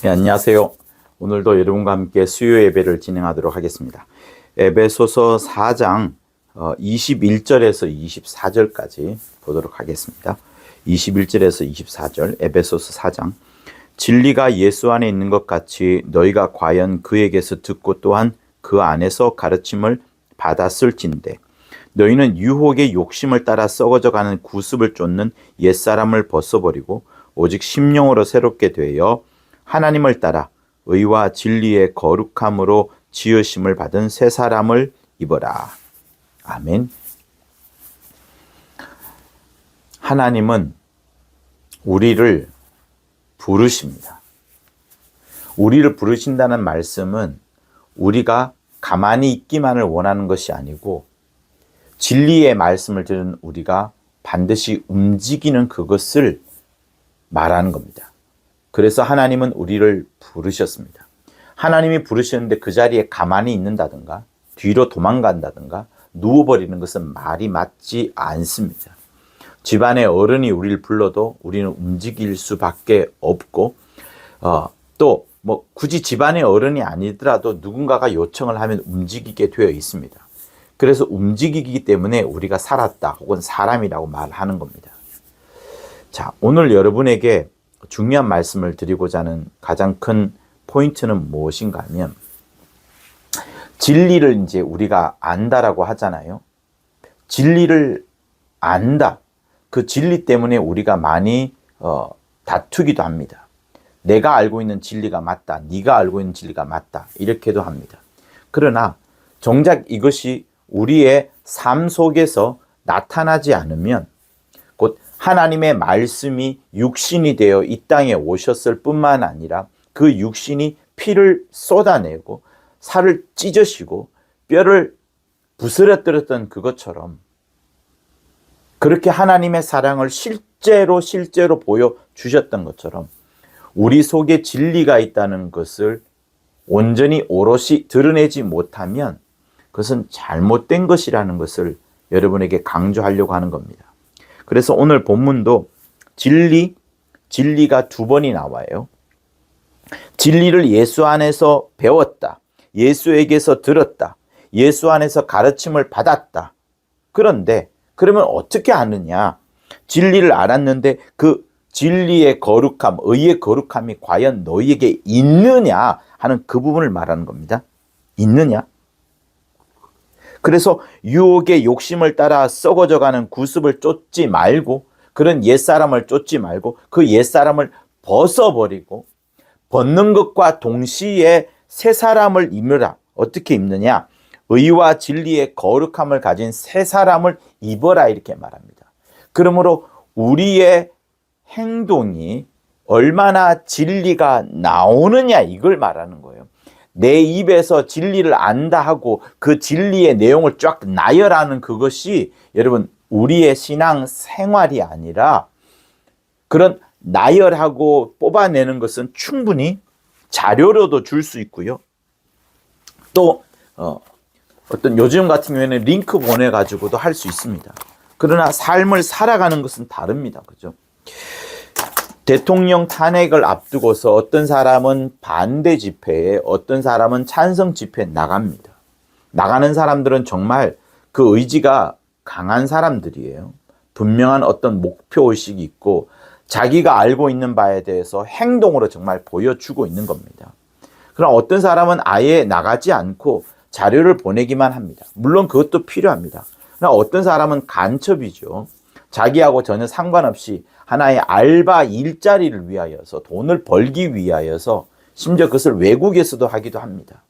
네, 안녕하세요. 오늘도 여러분과 함께 수요 예배를 진행하도록 하겠습니다. 에베소서 4장 21절에서 24절까지 보도록 하겠습니다. 21절에서 24절 에베소서 4장. 진리가 예수 안에 있는 것 같이 너희가 과연 그에게서 듣고 또한 그 안에서 가르침을 받았을진데 너희는 유혹의 욕심을 따라 썩어져가는 구습을 쫓는 옛사람을 벗어버리고 오직 심령으로 새롭게 되어 하나님을 따라 의와 진리의 거룩함으로 지으심을 받은 새 사람을 입어라. 아멘. 하나님은 우리를 부르십니다. 우리를 부르신다는 말씀은 우리가 가만히 있기만을 원하는 것이 아니고 진리의 말씀을 들은 우리가 반드시 움직이는 그것을 말하는 겁니다. 그래서 하나님은 우리를 부르셨습니다. 하나님이 부르셨는데 그 자리에 가만히 있는다든가 뒤로 도망간다든가 누워버리는 것은 말이 맞지 않습니다. 집안의 어른이 우리를 불러도 우리는 움직일 수밖에 없고 또 굳이 집안의 어른이 아니더라도 누군가가 요청을 하면 움직이게 되어 있습니다. 그래서 움직이기 때문에 우리가 살았다 혹은 사람이라고 말하는 겁니다. 자, 오늘 여러분에게 중요한 말씀을 드리고자 하는 가장 큰 포인트는 무엇인가 하면 진리를 이제 우리가 안다라고 하잖아요. 진리를 안다. 그 진리 때문에 우리가 많이 다투기도 합니다. 내가 알고 있는 진리가 맞다. 네가 알고 있는 진리가 맞다. 이렇게도 합니다. 그러나 정작 이것이 우리의 삶 속에서 나타나지 않으면 곧 하나님의 말씀이 육신이 되어 이 땅에 오셨을 뿐만 아니라 그 육신이 피를 쏟아내고 살을 찢으시고 뼈를 부스러뜨렸던 그것처럼 그렇게 하나님의 사랑을 실제로 보여주셨던 것처럼 우리 속에 진리가 있다는 것을 온전히 오롯이 드러내지 못하면 그것은 잘못된 것이라는 것을 여러분에게 강조하려고 하는 겁니다. 그래서 오늘 본문도 진리가 두 번이 나와요. 진리를 예수 안에서 배웠다. 예수에게서 들었다. 예수 안에서 가르침을 받았다. 그런데 그러면 어떻게 아느냐? 진리를 알았는데 그 진리의 거룩함, 의의 거룩함이 과연 너희에게 있느냐 하는 그 부분을 말하는 겁니다. 있느냐? 그래서 유혹의 욕심을 따라 썩어져가는 구습을 쫓지 말고 그런 옛사람을 쫓지 말고 그 옛사람을 벗어버리고 벗는 것과 동시에 새 사람을 입느라. 어떻게 입느냐? 의와 진리의 거룩함을 가진 새 사람을 입어라 이렇게 말합니다. 그러므로 우리의 행동이 얼마나 진리가 나오느냐 이걸 말하는 거예요. 내 입에서 진리를 안다 하고 그 진리의 내용을 쫙 나열하는 그것이 여러분 우리의 신앙 생활이 아니라 그런 나열하고 뽑아내는 것은 충분히 자료로도 줄 수 있고요. 또 어떤 요즘 같은 경우에는 링크 보내가지고도 할 수 있습니다. 그러나 삶을 살아가는 것은 다릅니다. 그죠? 대통령 탄핵을 앞두고서 어떤 사람은 반대 집회에 어떤 사람은 찬성 집회에 나갑니다. 나가는 사람들은 정말 그 의지가 강한 사람들이에요. 분명한 어떤 목표의식이 있고 자기가 알고 있는 바에 대해서 행동으로 정말 보여주고 있는 겁니다. 그럼 어떤 사람은 아예 나가지 않고 자료를 보내기만 합니다. 물론 그것도 필요합니다. 그러나 어떤 사람은 간첩이죠. 자기하고 전혀 상관없이 하나의 알바 일자리를 위하여서 돈을 벌기 위하여서 심지어 그것을 외국에서도 하기도 합니다.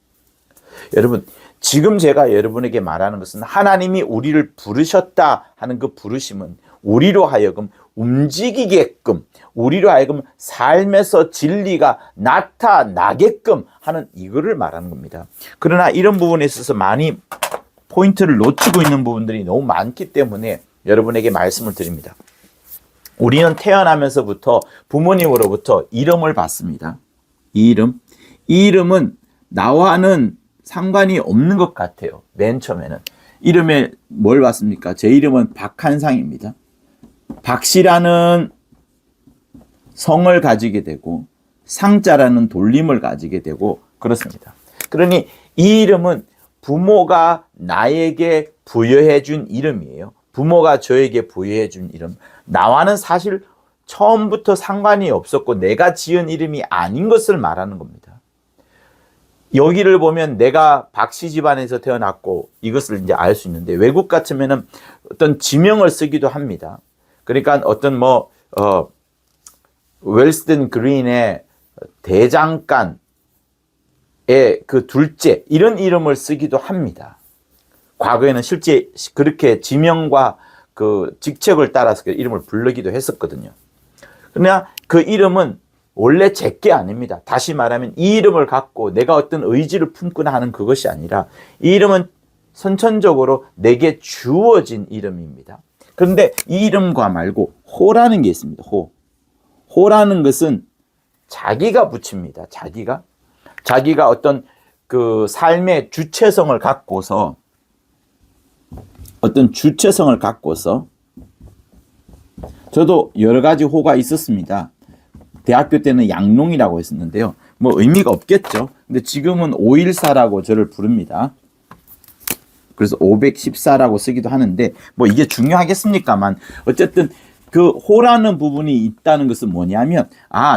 여러분, 지금 제가 여러분에게 말하는 것은 하나님이 우리를 부르셨다 하는 그 부르심은 우리로 하여금 움직이게끔 우리로 하여금 삶에서 진리가 나타나게끔 하는 이거를 말하는 겁니다. 그러나 이런 부분에 있어서 많이 포인트를 놓치고 있는 부분들이 너무 많기 때문에 여러분에게 말씀을 드립니다. 우리는 태어나면서부터 부모님으로부터 이름을 받습니다. 이 이름은 나와는 상관이 없는 것 같아요. 맨 처음에는. 이름에 뭘 받습니까? 제 이름은 박한상입니다. 박씨라는 성을 가지게 되고 상자라는 돌림을 가지게 되고 그렇습니다. 그러니 이 이름은 부모가 나에게 부여해 준 이름이에요. 부모가 저에게 부여해 준 이름. 나와는 사실 처음부터 상관이 없었고 내가 지은 이름이 아닌 것을 말하는 겁니다. 여기를 보면 내가 박씨 집안에서 태어났고 이것을 이제 알 수 있는데, 외국 같으면은 어떤 지명을 쓰기도 합니다. 그러니까 어떤 웰스턴 그린의 대장간의 그 둘째 이런 이름을 쓰기도 합니다. 과거에는 실제 그렇게 지명과 그 직책을 따라서 그 이름을 부르기도 했었거든요. 그러나 그 이름은 원래 제게 아닙니다. 다시 말하면 이 이름을 갖고 내가 어떤 의지를 품거나 하는 그것이 아니라 이 이름은 선천적으로 내게 주어진 이름입니다. 그런데 이 이름과 말고 호라는 게 있습니다. 호라는 것은 자기가 붙입니다. 자기가 어떤 그 삶의 주체성을 갖고서 저도 여러 가지 호가 있었습니다. 대학교 때는 양롱이라고 했었는데요. 뭐 의미가 없겠죠. 근데 지금은 514라고 저를 부릅니다. 그래서 514라고 쓰기도 하는데 뭐 이게 중요하겠습니까만, 어쨌든 그 호라는 부분이 있다는 것은 뭐냐면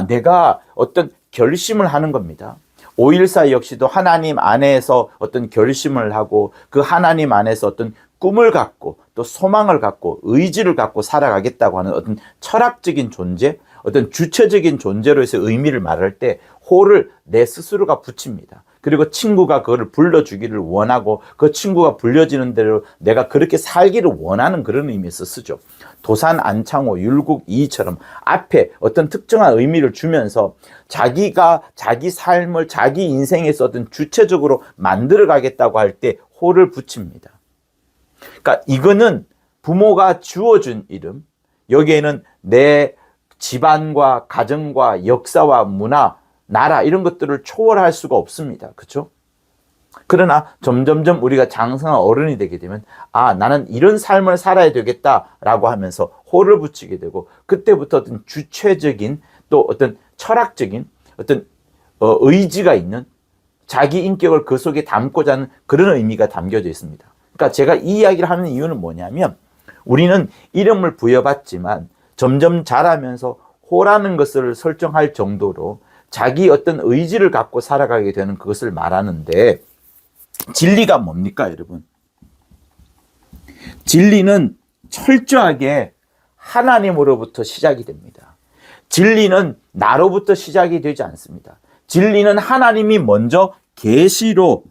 내가 어떤 결심을 하는 겁니다. 514 역시도 하나님 안에서 어떤 결심을 하고 그 하나님 안에서 어떤 꿈을 갖고 또 소망을 갖고 의지를 갖고 살아가겠다고 하는 어떤 철학적인 존재, 어떤 주체적인 존재로 해서 의미를 말할 때 호를 내 스스로가 붙입니다. 그리고 친구가 그거를 불러주기를 원하고 그 친구가 불려지는 대로 내가 그렇게 살기를 원하는 그런 의미에서 쓰죠. 도산, 안창호, 율곡, 이처럼 앞에 어떤 특정한 의미를 주면서 자기가 자기 삶을 자기 인생에서 어떤 주체적으로 만들어 가겠다고 할 때 호를 붙입니다. 그러니까 이거는 부모가 주어준 이름, 여기에는 내 집안과 가정과 역사와 문화, 나라 이런 것들을 초월할 수가 없습니다. 그렇죠? 그러나 점점점 우리가 장성한 어른이 되게 되면 나는 이런 삶을 살아야 되겠다라고 하면서 호를 붙이게 되고, 그때부터 어떤 주체적인 또 어떤 철학적인 어떤 의지가 있는 자기 인격을 그 속에 담고자 하는 그런 의미가 담겨져 있습니다. 그러니까 제가 이 이야기를 하는 이유는 뭐냐면, 우리는 이름을 부여받지만 점점 자라면서 호라는 것을 설정할 정도로 자기 어떤 의지를 갖고 살아가게 되는 그것을 말하는데, 진리가 뭡니까, 여러분? 진리는 철저하게 하나님으로부터 시작이 됩니다. 진리는 나로부터 시작이 되지 않습니다. 진리는 하나님이 먼저 계시로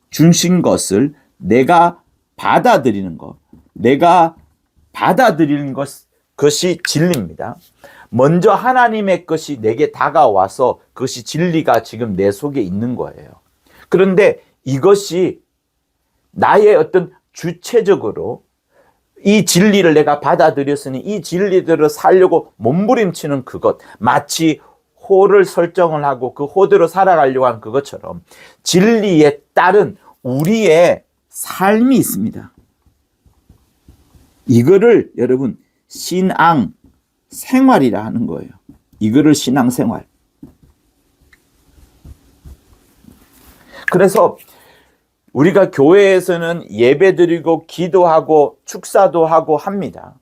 주신 것을 내가 받아들이는 것, 그것이 진리입니다. 먼저 하나님의 것이 내게 다가와서 그것이 진리가 지금 내 속에 있는 거예요. 그런데 이것이 나의 어떤 주체적으로 이 진리를 내가 받아들였으니 이 진리대로 살려고 몸부림치는 그것, 마치 호를 설정을 하고 그 호대로 살아가려고 하는 그것처럼 진리에 따른 우리의 삶이 있습니다. 이거를 여러분 신앙 생활이라 하는 거예요. 이거를 신앙 생활. 그래서 우리가 교회에서는 예배드리고 기도하고 축사도 하고 합니다.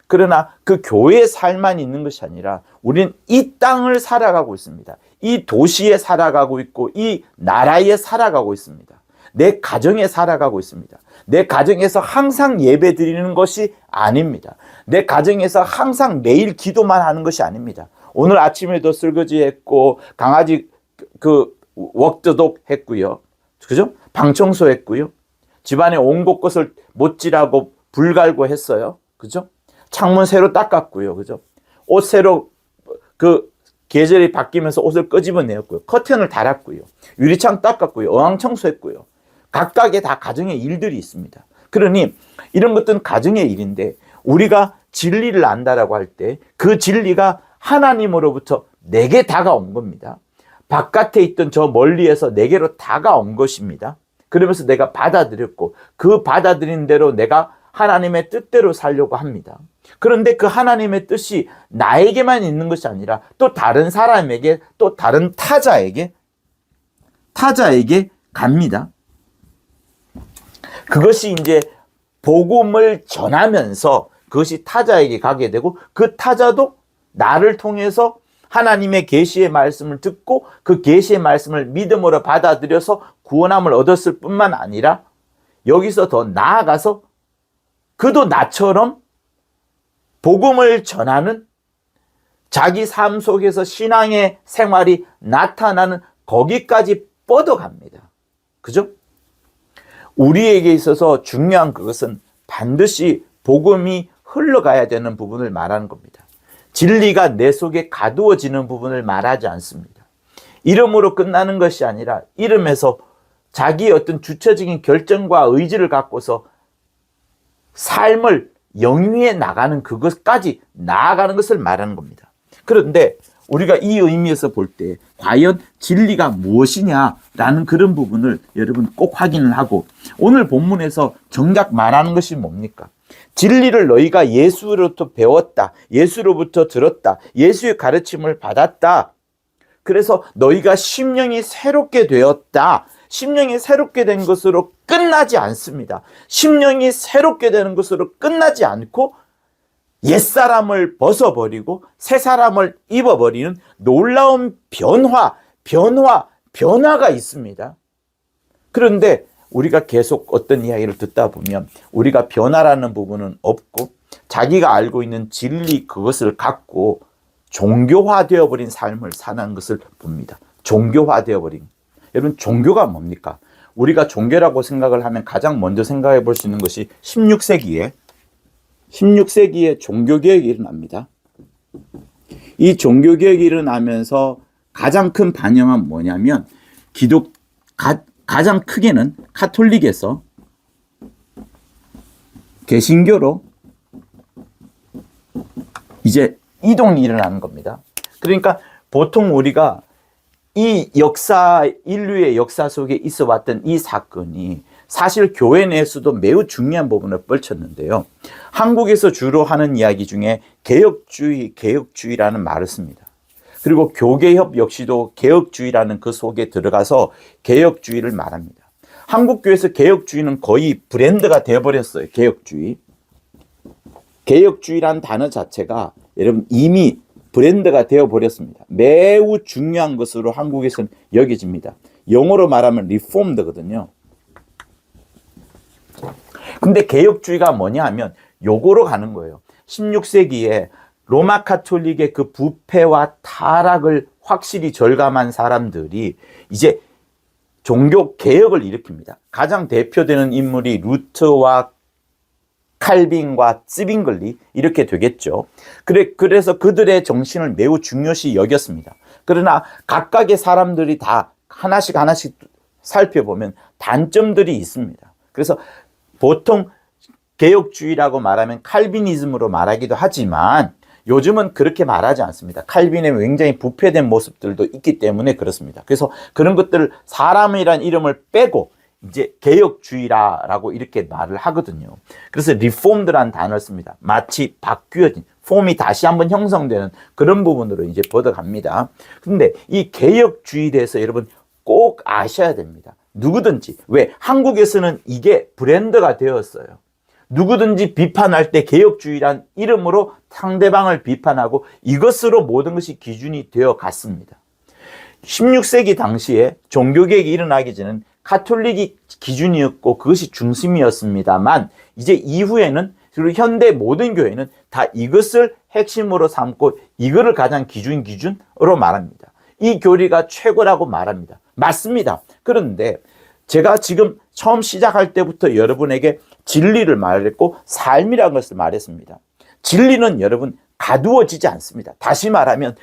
그러나 그 교회의 삶만 있는 것이 아니라 우리는 이 땅을 살아가고 있습니다. 이 도시에 살아가고 있고 이 나라에 살아가고 있습니다. 내 가정에 살아가고 있습니다. 내 가정에서 항상 예배 드리는 것이 아닙니다. 내 가정에서 항상 매일 기도만 하는 것이 아닙니다. 오늘 아침에도 설거지 했고 강아지 웍드독 했고요. 그죠? 방 청소했고요. 집안에 온 곳곳을 못질하고 불 갈고 했어요. 그죠? 창문 새로 닦았고요. 그죠? 옷 새로 계절이 바뀌면서 옷을 끄집어내었고요. 커튼을 달았고요. 유리창 닦았고요. 어항 청소했고요. 각각의 다 가정의 일들이 있습니다. 그러니 이런 것들은 가정의 일인데 우리가 진리를 안다라고 할 때 그 진리가 하나님으로부터 내게 다가온 겁니다. 바깥에 있던 저 멀리에서 내게로 다가온 것입니다. 그러면서 내가 받아들였고 그 받아들인 대로 내가 하나님의 뜻대로 살려고 합니다. 그런데 그 하나님의 뜻이 나에게만 있는 것이 아니라 또 다른 사람에게, 또 다른 타자에게 갑니다. 그것이 이제 복음을 전하면서 그것이 타자에게 가게 되고, 그 타자도 나를 통해서 하나님의 계시의 말씀을 듣고 그 계시의 말씀을 믿음으로 받아들여서 구원함을 얻었을 뿐만 아니라 여기서 더 나아가서 그도 나처럼 복음을 전하는, 자기 삶 속에서 신앙의 생활이 나타나는 거기까지 뻗어갑니다. 그죠? 우리에게 있어서 중요한 그것은 반드시 복음이 흘러가야 되는 부분을 말하는 겁니다. 진리가 내 속에 가두어지는 부분을 말하지 않습니다. 이름으로 끝나는 것이 아니라 이름에서 자기의 어떤 주체적인 결정과 의지를 갖고서 삶을 영위해 나가는 그것까지 나아가는 것을 말하는 겁니다. 그런데 우리가 이 의미에서 볼 때 과연 진리가 무엇이냐라는 그런 부분을 여러분 꼭 확인을 하고, 오늘 본문에서 정작 말하는 것이 뭡니까? 진리를 너희가 예수로부터 배웠다, 예수로부터 들었다, 예수의 가르침을 받았다. 그래서 너희가 심령이 새롭게 되었다. 심령이 새롭게 된 것으로 끝나지 않습니다. 심령이 새롭게 되는 것으로 끝나지 않고 옛사람을 벗어버리고 새사람을 입어버리는 놀라운 변화가 있습니다. 그런데 우리가 계속 어떤 이야기를 듣다 보면 우리가 변화라는 부분은 없고 자기가 알고 있는 진리 그것을 갖고 종교화되어 버린 삶을 사는 것을 봅니다. 종교화되어 버린. 여러분, 종교가 뭡니까? 우리가 종교라고 생각을 하면 가장 먼저 생각해 볼 수 있는 것이 16세기에 종교개혁이 일어납니다. 이 종교개혁이 일어나면서 가장 큰 반영은 뭐냐면 가장 크게는 카톨릭에서 개신교로 이제 이동이 일어나는 겁니다. 그러니까 보통 우리가 이 인류의 역사 속에 있어 왔던 이 사건이 사실 교회 내에서도 매우 중요한 부분을 펼쳤는데요. 한국에서 주로 하는 이야기 중에 개혁주의라는 말을 씁니다. 그리고 교계협 역시도 개혁주의라는 그 속에 들어가서 개혁주의를 말합니다. 한국교회에서 개혁주의는 거의 브랜드가 되어버렸어요. 개혁주의라는 단어 자체가 여러분 이미 브랜드가 되어버렸습니다. 매우 중요한 것으로 한국에서는 여겨집니다. 영어로 말하면 리폼드거든요. 근데 개혁주의가 뭐냐 하면 요거로 가는 거예요. 16세기에 로마 카톨릭의 그 부패와 타락을 확실히 절감한 사람들이 이제 종교 개혁을 일으킵니다. 가장 대표되는 인물이 루터와 칼빈과 찌빙글리 이렇게 되겠죠. 그래서 그들의 정신을 매우 중요시 여겼습니다. 그러나 각각의 사람들이 다 하나씩 살펴보면 단점들이 있습니다. 그래서 보통 개혁주의라고 말하면 칼비니즘으로 말하기도 하지만 요즘은 그렇게 말하지 않습니다. 칼빈의 굉장히 부패된 모습들도 있기 때문에 그렇습니다. 그래서 그런 것들을 사람이란 이름을 빼고 이제 개혁주의라고 이렇게 말을 하거든요. 그래서 리폼드라는 단어를 씁니다. 마치 바뀌어진 폼이 다시 한번 형성되는 그런 부분으로 이제 뻗어갑니다. 근데 이 개혁주의에 대해서 여러분 꼭 아셔야 됩니다. 누구든지, 왜? 한국에서는 이게 브랜드가 되었어요. 누구든지 비판할 때 개혁주의란 이름으로 상대방을 비판하고 이것으로 모든 것이 기준이 되어 갔습니다. 16세기 당시에 종교개혁이 일어나기 전에는 카톨릭이 기준이었고 그것이 중심이었습니다만 이제 이후에는 그리고 현대 모든 교회는 다 이것을 핵심으로 삼고 이거를 가장 기준으로 말합니다. 이 교리가 최고라고 말합니다. 맞습니다. 그런데 제가 지금 처음 시작할 때부터 여러분에게 진리를 말했고 삶이라는 것을 말했습니다. 진리는 여러분 가두어지지 않습니다. 다시 말하면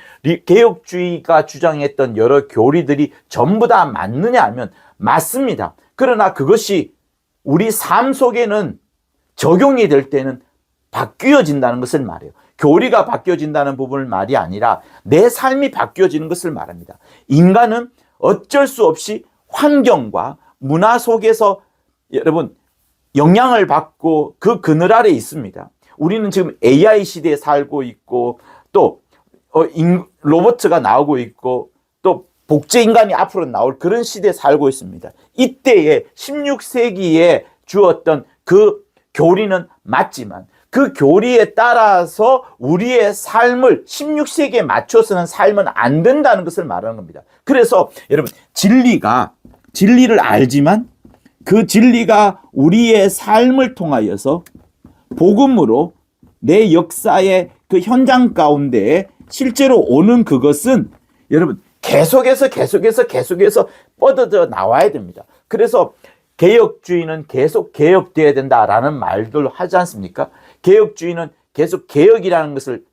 개혁주의가 주장했던 여러 교리들이 전부 다 맞느냐 하면 맞습니다. 그러나 그것이 우리 삶 속에는 적용이 될 때는 바뀌어진다는 것을 말해요. 교리가 바뀌어진다는 부분을 말이 아니라 내 삶이 바뀌어지는 것을 말합니다. 인간은 어쩔 수 없이 환경과 문화 속에서 여러분 영향을 받고 그 그늘 아래 있습니다. 우리는 지금 AI 시대에 살고 있고 또 로봇가 나오고 있고 또 복제 인간이 앞으로 나올 그런 시대에 살고 있습니다. 이때에 16세기에 주었던 그 교리는 맞지만 그 교리에 따라서 우리의 삶을 16세기에 맞춰서는 살면 안 된다는 것을 말하는 겁니다. 그래서 여러분 진리를 알지만 그 진리가 우리의 삶을 통하여서 복음으로 내 역사의 그 현장 가운데 실제로 오는 그것은 여러분 계속해서 뻗어져 나와야 됩니다. 그래서 개혁주의는 계속 개혁돼야 된다라는 말들 하지 않습니까? 개혁주의는 계속 개혁이라는 것을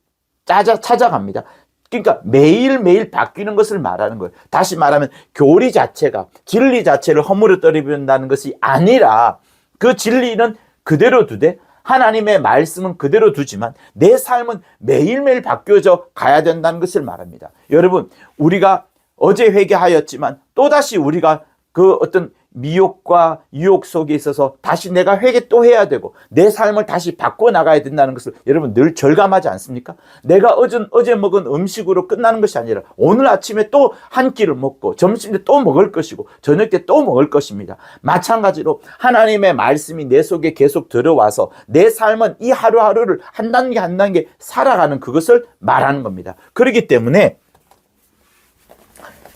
찾아갑니다. 그러니까 매일매일 바뀌는 것을 말하는 거예요. 다시 말하면 교리 자체가 진리 자체를 허물어 떨어진다는 것이 아니라 그 진리는 그대로 두되 하나님의 말씀은 그대로 두지만 내 삶은 매일매일 바뀌어져 가야 된다는 것을 말합니다. 여러분, 우리가 어제 회개하였지만 또다시 우리가 그 어떤 미혹과 유혹 속에 있어서 다시 내가 회개 또 해야 되고 내 삶을 다시 바꿔 나가야 된다는 것을 여러분 늘 절감하지 않습니까? 내가 어제 먹은 음식으로 끝나는 것이 아니라 오늘 아침에 또 한 끼를 먹고 점심 때 또 먹을 것이고 저녁 때 또 먹을 것입니다. 마찬가지로 하나님의 말씀이 내 속에 계속 들어와서 내 삶은 이 하루하루를 한 단계 한 단계 살아가는 그것을 말하는 겁니다. 그렇기 때문에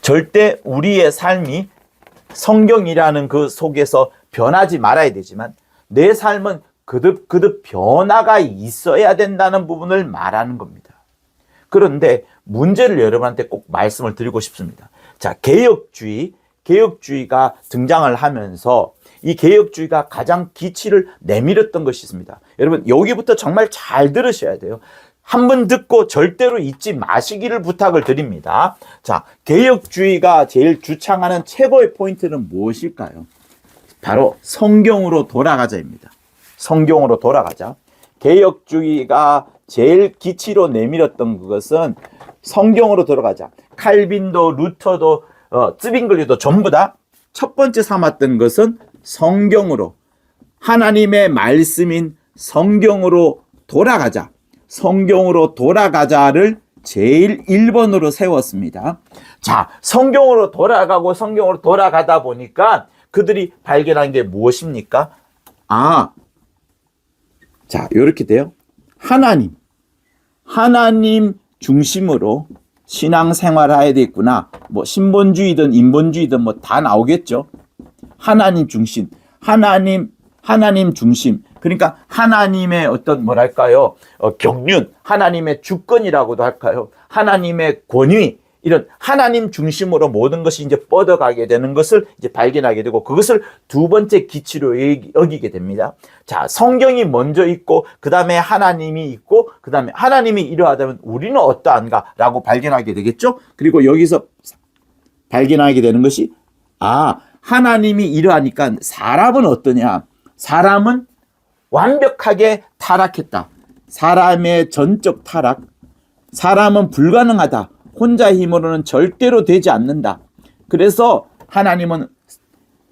절대 우리의 삶이 성경이라는 그 속에서 변하지 말아야 되지만 내 삶은 그득 변화가 있어야 된다는 부분을 말하는 겁니다. 그런데 문제를 여러분한테 꼭 말씀을 드리고 싶습니다. 자, 개혁주의가 등장을 하면서 이 개혁주의가 가장 기치를 내밀었던 것이 있습니다. 여러분, 여기부터 정말 잘 들으셔야 돼요. 한 번 듣고 절대로 잊지 마시기를 부탁을 드립니다. 자, 개혁주의가 제일 주창하는 최고의 포인트는 무엇일까요? 바로 성경으로 돌아가자입니다. 성경으로 돌아가자. 개혁주의가 제일 기치로 내밀었던 그것은 성경으로 돌아가자. 칼빈도 루터도 쯔빙글리도 전부 다 첫 번째 삼았던 것은 성경으로, 하나님의 말씀인 성경으로 돌아가자. 성경으로 돌아가자를 제일 1번으로 세웠습니다. 자, 성경으로 돌아가다 보니까 그들이 발견한 게 무엇입니까? 자, 이렇게 돼요. 하나님 중심으로 신앙생활을 해야 되겠구나. 뭐 신본주의든 인본주의든 뭐 다 나오겠죠. 하나님 중심, 하나님 중심. 그러니까 하나님의 어떤 경륜, 하나님의 주권이라고도 할까요? 하나님의 권위, 이런 하나님 중심으로 모든 것이 이제 뻗어가게 되는 것을 이제 발견하게 되고 그것을 두 번째 기치로 여기게 됩니다. 자, 성경이 먼저 있고 그 다음에 하나님이 있고 그 다음에 하나님이 이러하다면 우리는 어떠한가라고 발견하게 되겠죠. 그리고 여기서 발견하게 되는 것이 하나님이 이러하니까 사람은 어떠냐? 사람은 완벽하게 타락했다. 사람의 전적 타락. 사람은 불가능하다. 혼자 힘으로는 절대로 되지 않는다. 그래서 하나님은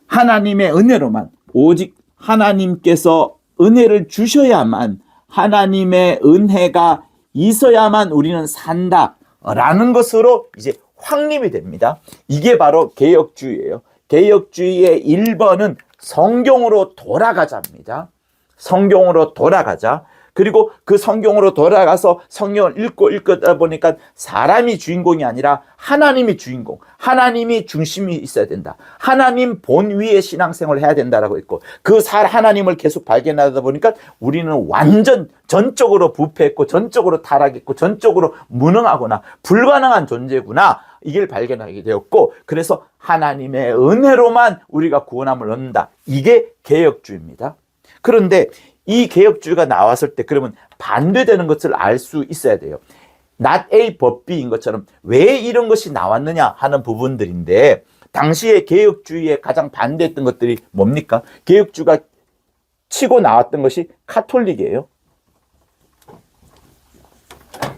하나님의 은혜로만, 오직 하나님께서 은혜를 주셔야만, 하나님의 은혜가 있어야만 우리는 산다라는 것으로 이제 확립이 됩니다. 이게 바로 개혁주의예요. 개혁주의의 1번은 성경으로 돌아가자입니다. 성경으로 돌아가자. 그리고 그 성경으로 돌아가서 성경을 읽다 보니까 사람이 주인공이 아니라 하나님이 주인공, 하나님이 중심이 있어야 된다. 하나님 본위의 신앙생활을 해야 된다라고 했고 그 하나님을 계속 발견하다 보니까 우리는 완전 전적으로 부패했고 전적으로 타락했고 전적으로 무능하거나 불가능한 존재구나. 이걸 발견하게 되었고 그래서 하나님의 은혜로만 우리가 구원함을 얻는다. 이게 개혁주의입니다. 그런데 이 개혁주의가 나왔을 때 그러면 반대되는 것을 알 수 있어야 돼요. not A but B인 것처럼 왜 이런 것이 나왔느냐 하는 부분들인데 당시에 개혁주의에 가장 반대했던 것들이 뭡니까? 개혁주의가 치고 나왔던 것이 카톨릭이에요.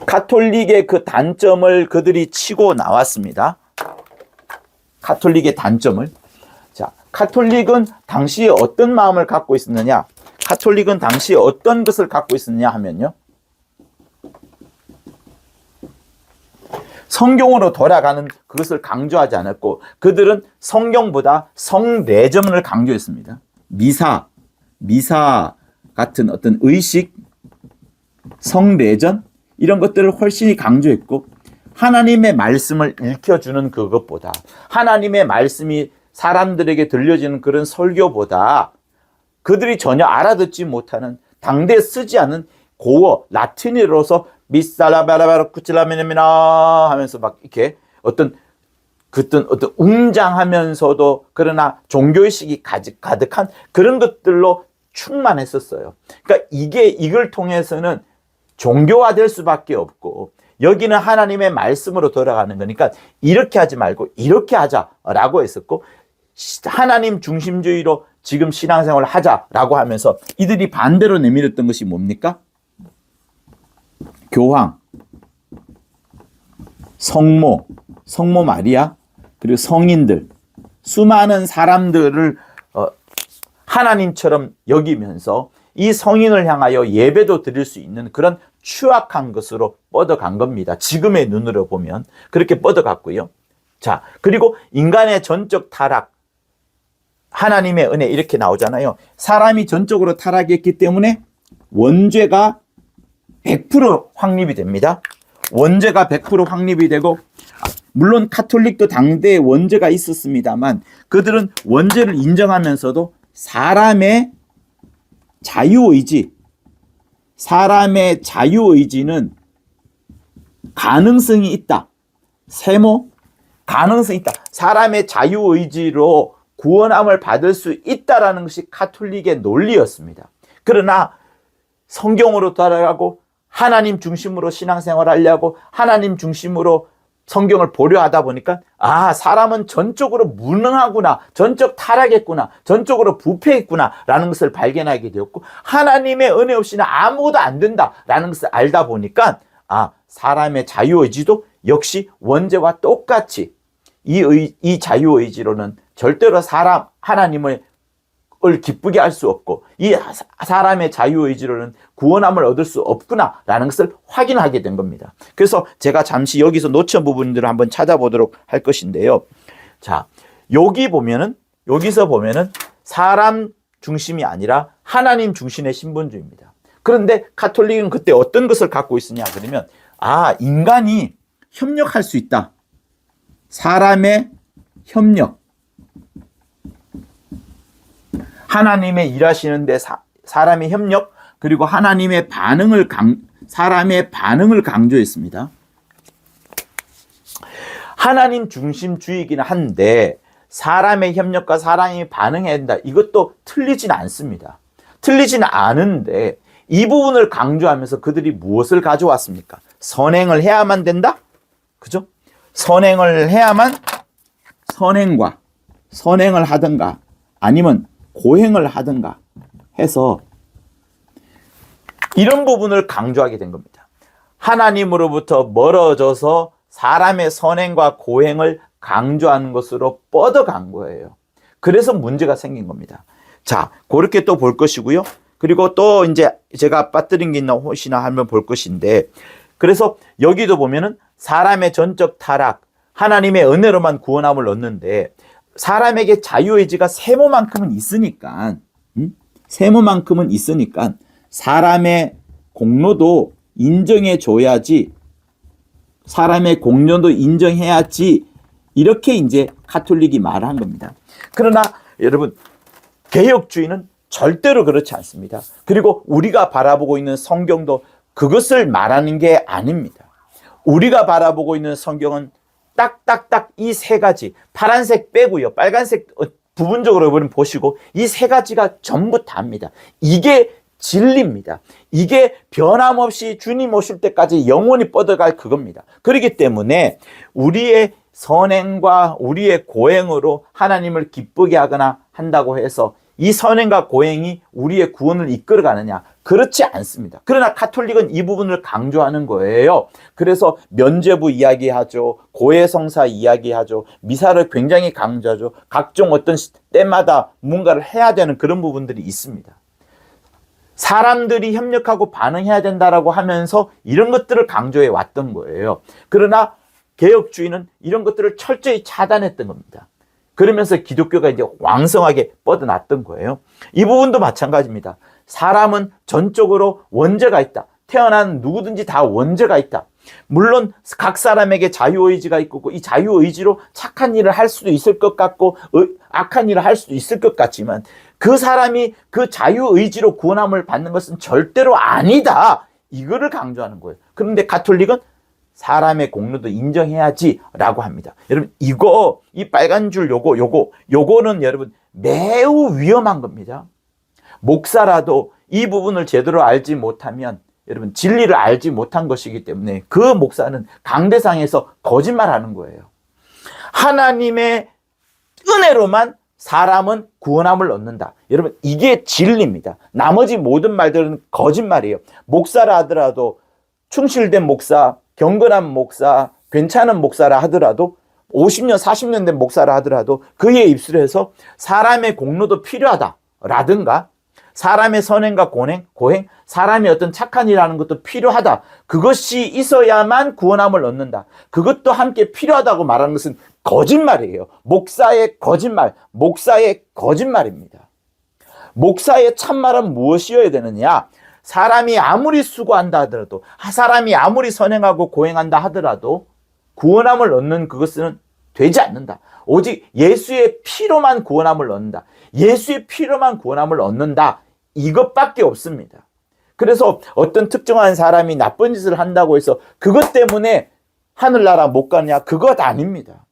카톨릭의 그 단점을 그들이 치고 나왔습니다. 카톨릭의 단점을. 자, 가톨릭은 당시에 어떤 마음을 갖고 있었느냐? 가톨릭은 당시에 어떤 것을 갖고 있었느냐 하면요. 성경으로 돌아가는 그것을 강조하지 않았고 그들은 성경보다 성례점을 강조했습니다. 미사 같은 어떤 의식, 성례전 이런 것들을 훨씬 강조했고 하나님의 말씀을 읽혀주는 그것보다 하나님의 말씀이 사람들에게 들려지는 그런 설교보다 그들이 전혀 알아듣지 못하는 당대에 쓰지 않은 고어 라틴어로서 미살라바라바라 쿠칠라미네미나 하면서 막 이렇게 어떤 웅장하면서도 그러나 종교의식이 가득한 그런 것들로 충만했었어요. 그러니까 이걸 통해서는 종교화될 수밖에 없고 여기는 하나님의 말씀으로 돌아가는 거니까 이렇게 하지 말고 이렇게 하자라고 했었고 하나님 중심주의로 지금 신앙생활을 하자라고 하면서 이들이 반대로 내밀었던 것이 뭡니까? 교황, 성모 마리아, 그리고 성인들, 수많은 사람들을 하나님처럼 여기면서 이 성인을 향하여 예배도 드릴 수 있는 그런 추악한 것으로 뻗어간 겁니다. 지금의 눈으로 보면 그렇게 뻗어갔고요. 자, 그리고 인간의 전적 타락, 하나님의 은혜 이렇게 나오잖아요. 사람이 전적으로 타락했기 때문에 원죄가 100% 확립이 됩니다. 원죄가 100% 확립이 되고 물론 가톨릭도 당대에 원죄가 있었습니다만 그들은 원죄를 인정하면서도 사람의 자유의지는 가능성이 있다. 세모, 가능성이 있다. 사람의 자유의지로 구원함을 받을 수 있다라는 것이 가톨릭의 논리였습니다. 그러나 성경으로 돌아가고 하나님 중심으로 신앙생활을 하려고 하나님 중심으로 성경을 보려 하다 보니까 사람은 전적으로 무능하구나, 전적 타락했구나, 전적으로 부패했구나 라는 것을 발견하게 되었고 하나님의 은혜 없이는 아무것도 안 된다라는 것을 알다 보니까 사람의 자유의지도 역시 원죄와 똑같이 이 자유의지로는 절대로 하나님을 기쁘게 할 수 없고 이 사람의 자유의지로는 구원함을 얻을 수 없구나라는 것을 확인하게 된 겁니다. 그래서 제가 잠시 여기서 놓친 부분들을 한번 찾아보도록 할 것인데요. 자, 여기서 보면은 사람 중심이 아니라 하나님 중심의 신분주의입니다. 그런데 가톨릭은 그때 어떤 것을 갖고 있으냐 그러면 인간이 협력할 수 있다. 사람의 협력. 하나님의 일하시는데 사람의 협력 그리고 하나님의 사람의 반응을 강조했습니다. 하나님 중심주의이긴 한데 사람의 협력과 사람이 반응해야 된다. 이것도 틀리진 않습니다. 틀리지는 않은데 이 부분을 강조하면서 그들이 무엇을 가져왔습니까? 선행을 해야만 된다? 그죠? 선행을 해야만 선행을 하든가 아니면 고행을 하든가 해서 이런 부분을 강조하게 된 겁니다. 하나님으로부터 멀어져서 사람의 선행과 고행을 강조하는 것으로 뻗어간 거예요. 그래서 문제가 생긴 겁니다. 자, 그렇게 또 볼 것이고요. 그리고 또 이제 제가 빠뜨린 게 있나 혹시나 하면 볼 것인데 그래서 여기도 보면은 사람의 전적 타락, 하나님의 은혜로만 구원함을 얻는데 사람에게 자유의지가 세모만큼은 있으니까 사람의 공로도 인정해줘야지 사람의 공로도 인정해야지 이렇게 이제 가톨릭이 말한 겁니다. 그러나 여러분 개혁주의는 절대로 그렇지 않습니다. 그리고 우리가 바라보고 있는 성경도 그것을 말하는 게 아닙니다. 우리가 바라보고 있는 성경은 딱딱딱 이 세 가지 파란색 빼고요. 빨간색 부분적으로 보시고 이 세 가지가 전부 다입니다. 이게 진리입니다. 이게 변함없이 주님 오실 때까지 영원히 뻗어갈 그겁니다. 그렇기 때문에 우리의 선행과 우리의 고행으로 하나님을 기쁘게 하거나 한다고 해서 이 선행과 고행이 우리의 구원을 이끌어가느냐? 그렇지 않습니다. 그러나 가톨릭은 이 부분을 강조하는 거예요. 그래서 면죄부 이야기하죠. 고해성사 이야기하죠. 미사를 굉장히 강조하죠. 각종 어떤 때마다 뭔가를 해야 되는 그런 부분들이 있습니다. 사람들이 협력하고 반응해야 된다라고 하면서 이런 것들을 강조해 왔던 거예요. 그러나 개혁주의는 이런 것들을 철저히 차단했던 겁니다. 그러면서 기독교가 이제 왕성하게 뻗어났던 거예요. 이 부분도 마찬가지입니다. 사람은 전적으로 원죄가 있다. 태어난 누구든지 다 원죄가 있다. 물론 각 사람에게 자유의지가 있고 이 자유의지로 착한 일을 할 수도 있을 것 같고 악한 일을 할 수도 있을 것 같지만 그 사람이 그 자유의지로 구원함을 받는 것은 절대로 아니다. 이거를 강조하는 거예요. 그런데 가톨릭은 사람의 공로도 인정해야지 라고 합니다. 여러분 이 빨간 줄 요거는 여러분 매우 위험한 겁니다. 목사라도 이 부분을 제대로 알지 못하면 여러분 진리를 알지 못한 것이기 때문에 그 목사는 강대상에서 거짓말하는 거예요. 하나님의 은혜로만 사람은 구원함을 얻는다. 여러분 이게 진리입니다. 나머지 모든 말들은 거짓말이에요. 목사라 하더라도 충실된 목사, 경건한 목사, 괜찮은 목사라 하더라도 50년, 40년 된 목사라 하더라도 그의 입술에서 사람의 공로도 필요하다라든가 사람의 선행과 고행, 사람이 어떤 착한 일을 하는 것도 필요하다. 그것이 있어야만 구원함을 얻는다. 그것도 함께 필요하다고 말하는 것은 거짓말이에요. 목사의 거짓말입니다. 목사의 참말은 무엇이어야 되느냐? 사람이 아무리 수고한다 하더라도, 사람이 아무리 선행하고 고행한다 하더라도 구원함을 얻는 그것은 되지 않는다. 오직 예수의 피로만 구원함을 얻는다. 예수의 피로만 구원함을 얻는다. 이것밖에 없습니다. 그래서 어떤 특정한 사람이 나쁜 짓을 한다고 해서 그것 때문에 하늘나라 못 가느냐? 그것 아닙니다.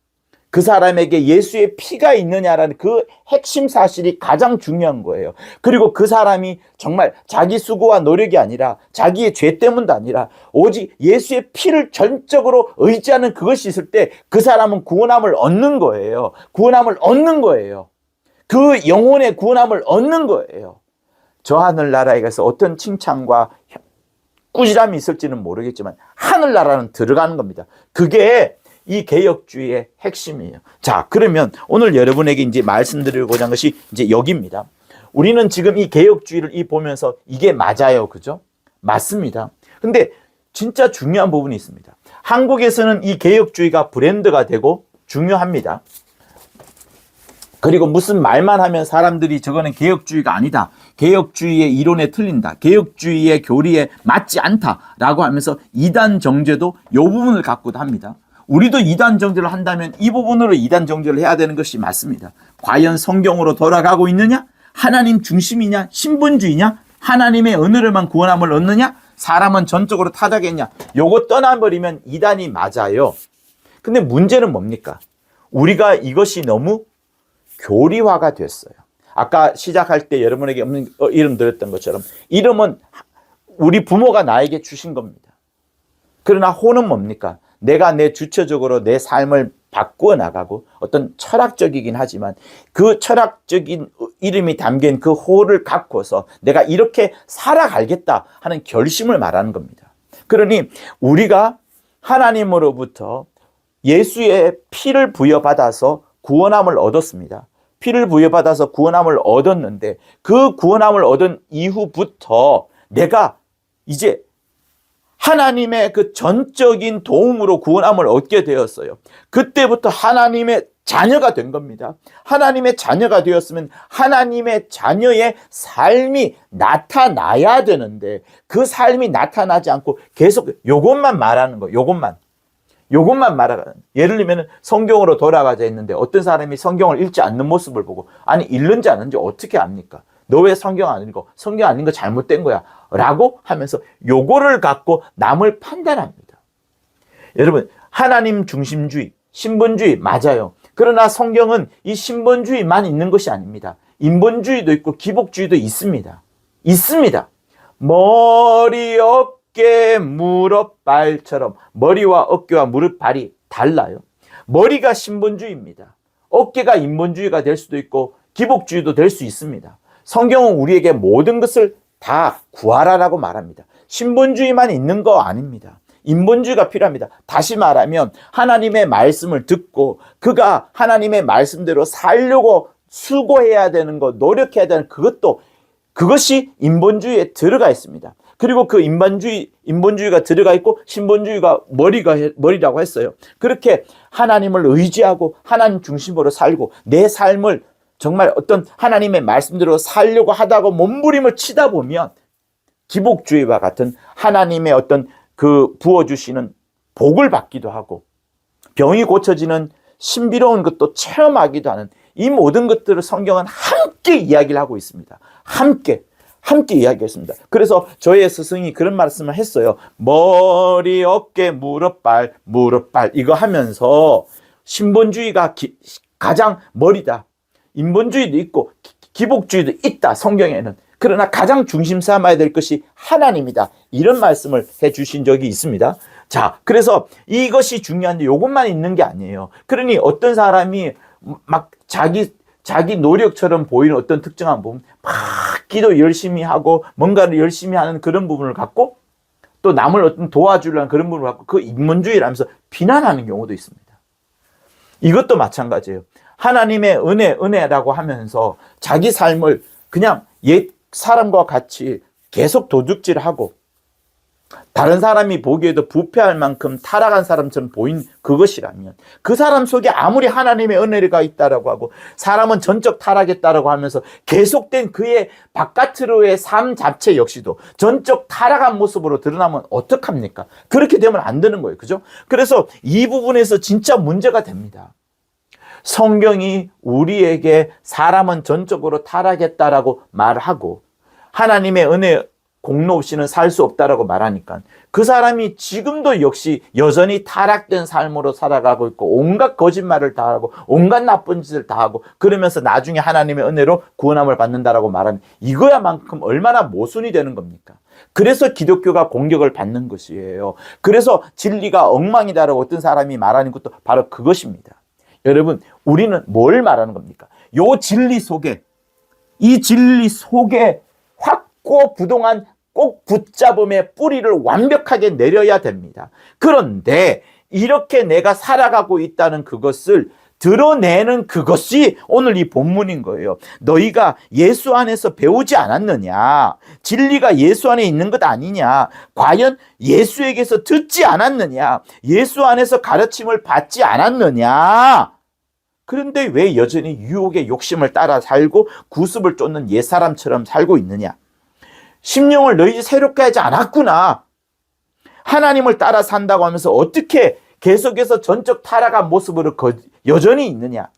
그 사람에게 예수의 피가 있느냐라는 그 핵심 사실이 가장 중요한 거예요. 그리고 그 사람이 정말 자기 수고와 노력이 아니라 자기의 죄 때문도 아니라 오직 예수의 피를 전적으로 의지하는 그것이 있을 때 그 사람은 구원함을 얻는 거예요. 구원함을 얻는 거예요. 그 영혼의 구원함을 얻는 거예요. 저 하늘나라에 가서 어떤 칭찬과 꾸지람이 있을지는 모르겠지만 하늘나라는 들어가는 겁니다. 그게 이 개혁주의의 핵심이에요. 자, 그러면 오늘 여러분에게 이제 말씀드리고자 하는 것이 이제 여기입니다. 우리는 지금 이 개혁주의를 보면서 이게 맞아요. 그죠? 맞습니다. 근데 진짜 중요한 부분이 있습니다. 한국에서는 이 개혁주의가 브랜드가 되고 중요합니다. 그리고 무슨 말만 하면 사람들이 저거는 개혁주의가 아니다. 개혁주의의 이론에 틀린다. 개혁주의의 교리에 맞지 않다라고 하면서 이단 정죄도 이 부분을 갖고도 합니다. 우리도 이단 정죄를 한다면 이 부분으로 이단 정죄를 해야 되는 것이 맞습니다. 과연 성경으로 돌아가고 있느냐? 하나님 중심이냐? 신분주의냐? 하나님의 은혜로만 구원함을 얻느냐? 사람은 전적으로 타락했냐? 요거 떠나버리면 이단이 맞아요. 근데 문제는 뭡니까? 우리가 이것이 너무 교리화가 됐어요. 아까 시작할 때 여러분에게 이름 드렸던 것처럼 이름은 우리 부모가 나에게 주신 겁니다. 그러나 호는 뭡니까? 내가 내 주체적으로 내 삶을 바꾸어 나가고 어떤 철학적이긴 하지만 그 철학적인 이름이 담긴 그 호를 갖고서 내가 이렇게 살아가겠다 하는 결심을 말하는 겁니다. 그러니 우리가 하나님으로부터 예수의 피를 부여받아서 구원함을 얻었습니다. 피를 부여받아서 구원함을 얻었는데 그 구원함을 얻은 이후부터 내가 이제 하나님의 그 전적인 도움으로 구원함을 얻게 되었어요. 그때부터 하나님의 자녀가 된 겁니다. 하나님의 자녀가 되었으면 하나님의 자녀의 삶이 나타나야 되는데 그 삶이 나타나지 않고 계속 요것만 말하는 거예요. 요것만 말하는. 예를 들면 성경으로 돌아가자 했는데 어떤 사람이 성경을 읽지 않는 모습을 보고 아니 읽는지 안 읽는지 어떻게 압니까? 너 왜 성경 안 읽어? 성경 안 읽은 거 잘못된 거야 라고 하면서 요거를 갖고 남을 판단합니다. 여러분 하나님 중심주의, 신본주의 맞아요. 그러나 성경은 이 신본주의만 있는 것이 아닙니다. 인본주의도 있고 기복주의도 있습니다. 머리, 어깨, 무릎, 발처럼 머리와 어깨와 무릎, 발이 달라요. 머리가 신본주의입니다. 어깨가 인본주의가 될 수도 있고 기복주의도 될 수 있습니다. 성경은 우리에게 모든 것을 다 구하라라고 말합니다. 신본주의만 있는 거 아닙니다. 인본주의가 필요합니다. 다시 말하면 하나님의 말씀을 듣고 그가 하나님의 말씀대로 살려고 수고해야 되는 것, 노력해야 되는 그것이 인본주의에 들어가 있습니다. 그리고 그 인본주의가 들어가 있고 신본주의가 머리라고 했어요. 그렇게 하나님을 의지하고 하나님 중심으로 살고 내 삶을 정말 어떤 하나님의 말씀대로 살려고 하다가 몸부림을 치다 보면 기복주의와 같은 하나님의 어떤 그 부어주시는 복을 받기도 하고 병이 고쳐지는 신비로운 것도 체험하기도 하는 이 모든 것들을 성경은 함께 이야기를 하고 있습니다. 함께 이야기했습니다. 그래서 저의 스승이 그런 말씀을 했어요. 머리, 어깨, 무릎, 발 이거 하면서 신본주의가 가장 머리다. 인본주의도 있고 기복주의도 있다. 성경에는. 그러나 가장 중심 삼아야 될 것이 하나님이다. 이런 말씀을 해 주신 적이 있습니다. 자, 그래서 이것이 중요한데 이것만 있는 게 아니에요. 그러니 어떤 사람이 막 자기 노력처럼 보이는 어떤 특정한 부분, 막 기도 열심히 하고 뭔가를 열심히 하는 그런 부분을 갖고 또 남을 어떤 도와주려는 그런 부분을 갖고 그 인본주의라면서 비난하는 경우도 있습니다. 이것도 마찬가지예요. 하나님의 은혜라고 하면서 자기 삶을 그냥 옛 사람과 같이 계속 도둑질하고 다른 사람이 보기에도 부패할 만큼 타락한 사람처럼 보인 그것이라면 그 사람 속에 아무리 하나님의 은혜가 있다라고 하고 사람은 전적 타락했다라고 하면서 계속된 그의 바깥으로의 삶 자체 역시도 전적 타락한 모습으로 드러나면 어떡합니까? 그렇게 되면 안 되는 거예요. 그죠? 그래서 이 부분에서 진짜 문제가 됩니다. 성경이 우리에게 사람은 전적으로 타락했다라고 말하고 하나님의 은혜 공로 없이는 살 수 없다라고 말하니까 그 사람이 지금도 역시 여전히 타락된 삶으로 살아가고 있고 온갖 거짓말을 다 하고 온갖 나쁜 짓을 다 하고 그러면서 나중에 하나님의 은혜로 구원함을 받는다라고 말하면 이거야만큼 얼마나 모순이 되는 겁니까? 그래서 기독교가 공격을 받는 것이에요. 그래서 진리가 엉망이다라고 어떤 사람이 말하는 것도 바로 그것입니다. 여러분, 우리는 뭘 말하는 겁니까? 이 진리 속에 확고부동한 꼭 붙잡음의 뿌리를 완벽하게 내려야 됩니다. 그런데 이렇게 내가 살아가고 있다는 그것을 드러내는 그것이 오늘 이 본문인 거예요. 너희가 예수 안에서 배우지 않았느냐? 진리가 예수 안에 있는 것 아니냐? 과연 예수에게서 듣지 않았느냐? 예수 안에서 가르침을 받지 않았느냐? 그런데 왜 여전히 유혹의 욕심을 따라 살고 구습을 쫓는 옛사람처럼 살고 있느냐? 심령을 너희 새롭게 하지 않았구나. 하나님을 따라 산다고 하면서 어떻게 계속해서 전적 타락한 모습으로 여전히 있느냐?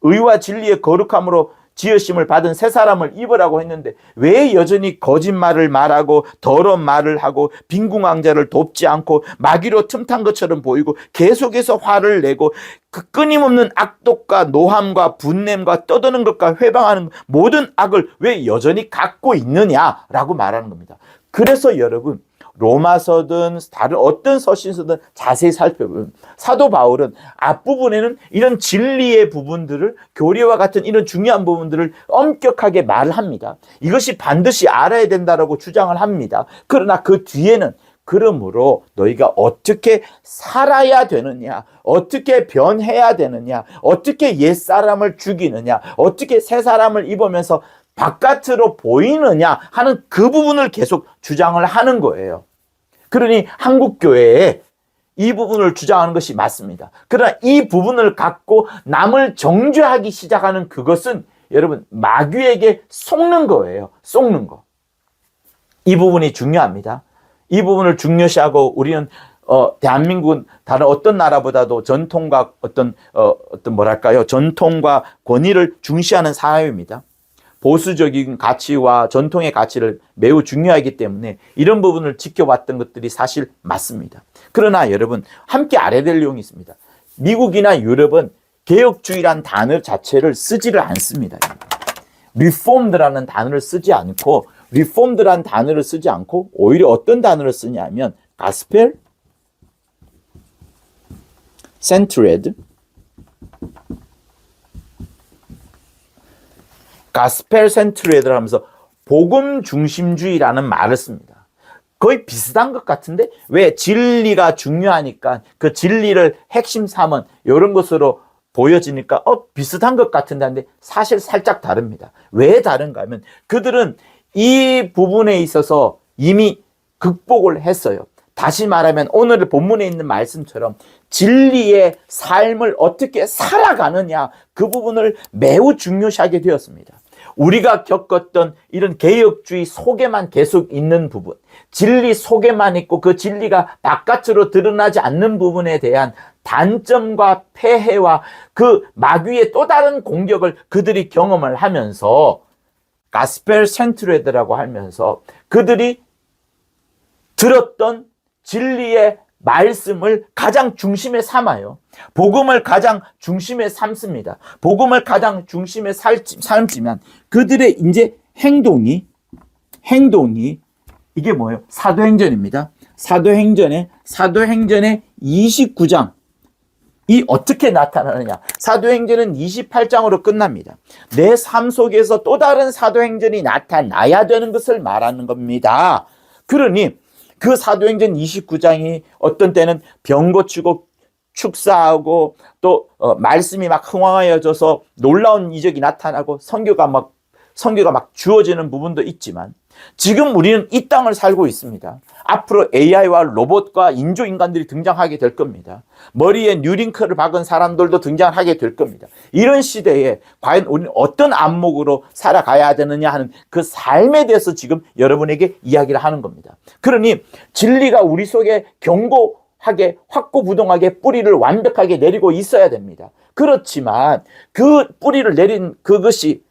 의와 진리의 거룩함으로 지으심을 받은 새 사람을 입으라고 했는데 왜 여전히 거짓말을 말하고 더러운 말을 하고 빈궁왕자를 돕지 않고 마귀로 틈탄 것처럼 보이고 계속해서 화를 내고 그 끊임없는 악독과 노함과 분냄과 떠드는 것과 회방하는 모든 악을 왜 여전히 갖고 있느냐라고 말하는 겁니다. 그래서 여러분 로마서든 다른 어떤 서신서든 자세히 살펴보면 사도 바울은 앞부분에는 이런 진리의 부분들을 교리와 같은 이런 중요한 부분들을 엄격하게 말을 합니다. 이것이 반드시 알아야 된다라고 주장을 합니다. 그러나 그 뒤에는 그러므로 너희가 어떻게 살아야 되느냐, 어떻게 변해야 되느냐, 어떻게 옛사람을 죽이느냐, 어떻게 새사람을 입으면서 바깥으로 보이느냐 하는 그 부분을 계속 주장을 하는 거예요. 그러니 한국교회에 이 부분을 주장하는 것이 맞습니다. 그러나 이 부분을 갖고 남을 정죄하기 시작하는 그것은 여러분 마귀에게 속는 거예요. 속는 거. 이 부분이 중요합니다. 이 부분을 중요시하고 우리는 대한민국은 다른 어떤 나라보다도 전통과 전통과 권위를 중시하는 사회입니다. 보수적인 가치와 전통의 가치를 매우 중요하기 때문에 이런 부분을 지켜왔던 것들이 사실 맞습니다. 그러나 여러분 함께 알아야 될 내용이 있습니다. 미국이나 유럽은 개혁주의란 단어 자체를 쓰지를 않습니다. 리폼드라는 단어를 쓰지 않고 오히려 어떤 단어를 쓰냐면 가스펠 센트레드 가스펠 센트레이드 하면서 복음 중심주의라는 말을 씁니다. 거의 비슷한 것 같은데 왜 진리가 중요하니까 그 진리를 핵심 삼은 이런 것으로 보여지니까 비슷한 것 같은데 하는데 사실 살짝 다릅니다. 왜 다른가 하면 그들은 이 부분에 있어서 이미 극복을 했어요. 다시 말하면 오늘 본문에 있는 말씀처럼 진리의 삶을 어떻게 살아가느냐 그 부분을 매우 중요시하게 되었습니다. 우리가 겪었던 이런 개혁주의 속에만 계속 있는 부분, 진리 속에만 있고 그 진리가 바깥으로 드러나지 않는 부분에 대한 단점과 폐해와 그 마귀의 또 다른 공격을 그들이 경험을 하면서 가스펠 센트레드라고 하면서 그들이 들었던 진리의 말씀을 가장 중심에 삼아요. 복음을 가장 중심에 삼습니다. 복음을 가장 중심에 삼지만 그들의 이제 행동이 이게 뭐예요? 사도행전입니다. 사도행전의 29장 이 어떻게 나타나느냐? 사도행전은 28장으로 끝납니다. 내 삶 속에서 또 다른 사도행전이 나타나야 되는 것을 말하는 겁니다. 그러니 그 사도행전 29장이 어떤 때는 병 고치고 축사하고 또 말씀이 막 흥황하여져서 놀라운 이적이 나타나고 선교가 막 주어지는 부분도 있지만 지금 우리는 이 땅을 살고 있습니다. 앞으로 AI와 로봇과 인조인간들이 등장하게 될 겁니다. 머리에 뉴링크를 박은 사람들도 등장하게 될 겁니다. 이런 시대에 과연 우리는 어떤 안목으로 살아가야 되느냐 하는 그 삶에 대해서 지금 여러분에게 이야기를 하는 겁니다. 그러니 진리가 우리 속에 견고하게 확고부동하게 뿌리를 완벽하게 내리고 있어야 됩니다. 그렇지만 그 뿌리를 내린 그것이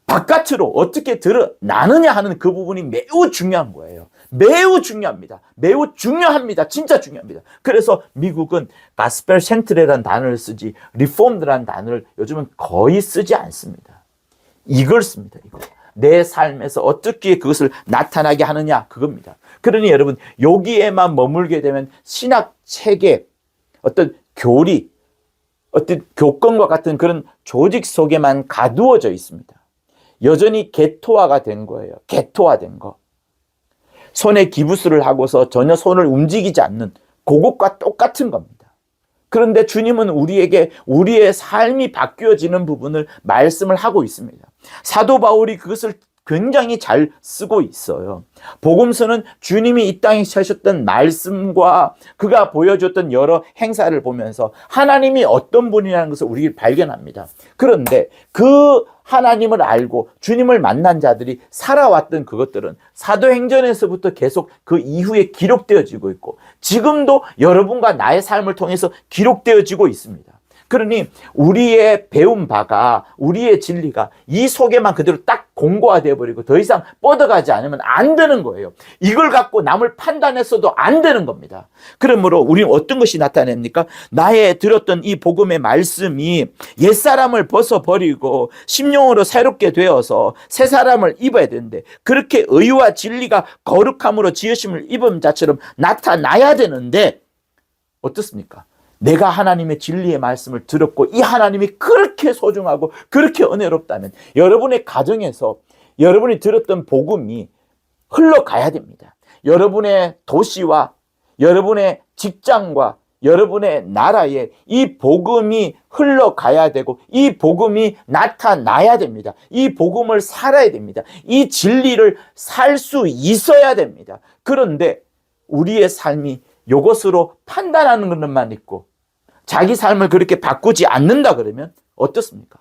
바깥으로 어떻게 드러나느냐 하는 그 부분이 매우 중요한 거예요. 매우 중요합니다. 매우 중요합니다. 진짜 중요합니다. 그래서 미국은 가스펠 센트레라는 단어를 쓰지 리폼드라는 단어를 요즘은 거의 쓰지 않습니다. 이걸 씁니다. 이거. 내 삶에서 어떻게 그것을 나타나게 하느냐 그겁니다. 그러니 여러분 여기에만 머물게 되면 신학 체계 어떤 교리 어떤 교권과 같은 그런 조직 속에만 가두어져 있습니다. 여전히 개토화가 된 거예요. 개토화된 거. 손에 기부스를 하고서 전혀 손을 움직이지 않는 그것과 똑같은 겁니다. 그런데 주님은 우리에게 우리의 삶이 바뀌어지는 부분을 말씀을 하고 있습니다. 사도 바울이 그것을 굉장히 잘 쓰고 있어요. 복음서는 주님이 이 땅에 하셨던 말씀과 그가 보여줬던 여러 행사를 보면서 하나님이 어떤 분이라는 것을 우리가 발견합니다. 그런데 그 하나님을 알고 주님을 만난 자들이 살아왔던 그것들은 사도행전에서부터 계속 그 이후에 기록되어지고 있고 지금도 여러분과 나의 삶을 통해서 기록되어지고 있습니다. 그러니 우리의 배운 바가 우리의 진리가 이 속에만 그대로 딱 공고화되어 버리고 더 이상 뻗어가지 않으면 안 되는 거예요. 이걸 갖고 남을 판단했어도 안 되는 겁니다. 그러므로 우리는 어떤 것이 나타냅니까? 나의 들었던 이 복음의 말씀이 옛사람을 벗어버리고 심령으로 새롭게 되어서 새 사람을 입어야 되는데 그렇게 의와 진리가 거룩함으로 지으심을 입은 자처럼 나타나야 되는데 어떻습니까? 내가 하나님의 진리의 말씀을 들었고 이 하나님이 그렇게 소중하고 그렇게 은혜롭다면 여러분의 가정에서 여러분이 들었던 복음이 흘러가야 됩니다. 여러분의 도시와 여러분의 직장과 여러분의 나라에 이 복음이 흘러가야 되고 이 복음이 나타나야 됩니다. 이 복음을 살아야 됩니다. 이 진리를 살 수 있어야 됩니다. 그런데 우리의 삶이 이것으로 판단하는 것만 있고 자기 삶을 그렇게 바꾸지 않는다 그러면 어떻습니까?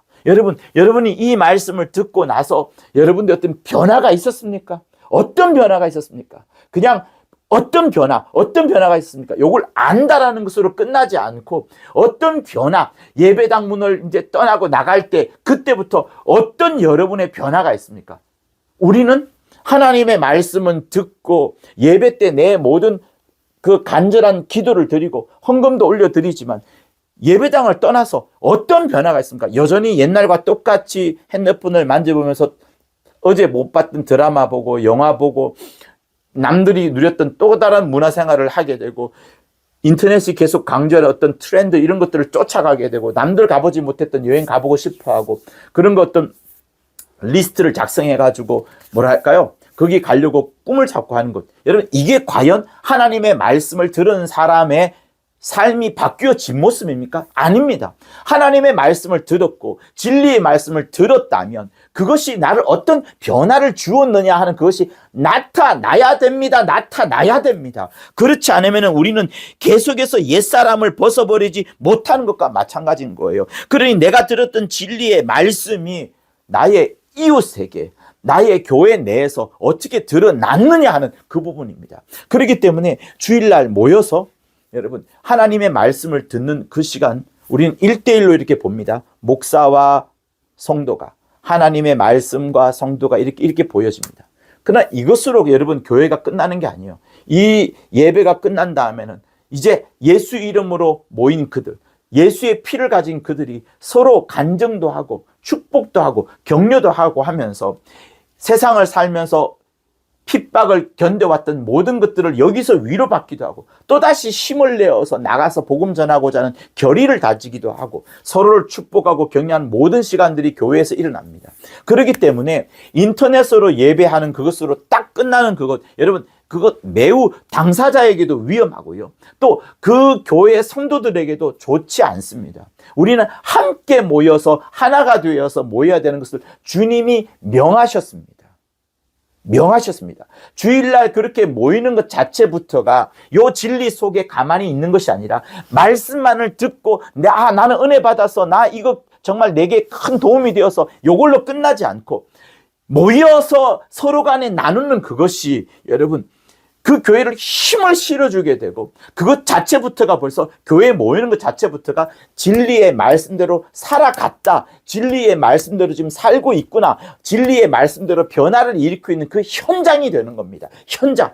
여러분이 이 말씀을 듣고 나서 여러분들 어떤 변화가 있었습니까? 어떤 변화가 있었습니까? 그냥 어떤 변화가 있습니까? 요걸 안다라는 것으로 끝나지 않고 어떤 변화, 예배당 문을 이제 떠나고 나갈 때 그때부터 어떤 여러분의 변화가 있습니까? 우리는 하나님의 말씀은 듣고 예배 때 내 모든 그 간절한 기도를 드리고 헌금도 올려드리지만 예배당을 떠나서 어떤 변화가 있습니까? 여전히 옛날과 똑같이 핸드폰을 만져보면서 어제 못 봤던 드라마 보고 영화 보고 남들이 누렸던 또 다른 문화생활을 하게 되고 인터넷이 계속 강조하는 어떤 트렌드 이런 것들을 쫓아가게 되고 남들 가보지 못했던 여행 가보고 싶어하고 그런 거 어떤 리스트를 작성해가지고 뭐랄까요? 거기 가려고 꿈을 찾고 하는 것. 여러분, 이게 과연 하나님의 말씀을 들은 사람의 삶이 바뀌어진 모습입니까? 아닙니다. 하나님의 말씀을 들었고 진리의 말씀을 들었다면 그것이 나를 어떤 변화를 주었느냐 하는 그것이 나타나야 됩니다. 나타나야 됩니다. 그렇지 않으면 우리는 계속해서 옛사람을 벗어버리지 못하는 것과 마찬가지인 거예요. 그러니 내가 들었던 진리의 말씀이 나의 이웃에게, 나의 교회 내에서 어떻게 드러났느냐 하는 그 부분입니다. 그렇기 때문에 주일날 모여서 여러분, 하나님의 말씀을 듣는 그 시간, 우리는 1대1로 이렇게 봅니다. 목사와 성도가, 하나님의 말씀과 성도가 이렇게 보여집니다. 그러나 이것으로 여러분, 교회가 끝나는 게 아니에요. 이 예배가 끝난 다음에는 이제 예수 이름으로 모인 그들, 예수의 피를 가진 그들이 서로 간증도 하고 축복도 하고 격려도 하고 하면서 세상을 살면서 핍박을 견뎌왔던 모든 것들을 여기서 위로받기도 하고 또다시 힘을 내어서 나가서 복음 전하고자 하는 결의를 다지기도 하고 서로를 축복하고 격려하는 모든 시간들이 교회에서 일어납니다. 그렇기 때문에 인터넷으로 예배하는 그것으로 딱 끝나는 그것, 여러분, 그것 매우 당사자에게도 위험하고요. 또 그 교회 성도들에게도 좋지 않습니다. 우리는 함께 모여서 하나가 되어서 모여야 되는 것을 주님이 명하셨습니다. 명하셨습니다. 주일날 그렇게 모이는 것 자체부터가 요 진리 속에 가만히 있는 것이 아니라 말씀만을 듣고 나는 은혜 받아서 나 이거 정말 내게 큰 도움이 되어서 요걸로 끝나지 않고 모여서 서로 간에 나누는 그것이 여러분 그 교회를 힘을 실어주게 되고 그것 자체부터가 벌써 교회에 모이는 것 자체부터가 진리의 말씀대로 살아갔다. 진리의 말씀대로 지금 살고 있구나. 진리의 말씀대로 변화를 일으키고 있는 그 현장이 되는 겁니다. 현장.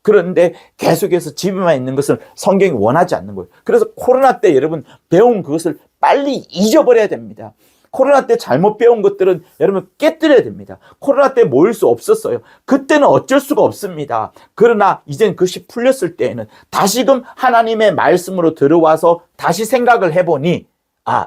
그런데 계속해서 집에만 있는 것을 성경이 원하지 않는 거예요. 그래서 코로나 때 여러분 배운 그것을 빨리 잊어버려야 됩니다. 코로나 때 잘못 배운 것들은 여러분 깨뜨려야 됩니다. 코로나 때 모일 수 없었어요. 그때는 어쩔 수가 없습니다. 그러나 이젠 그것이 풀렸을 때에는 다시금 하나님의 말씀으로 들어와서 다시 생각을 해보니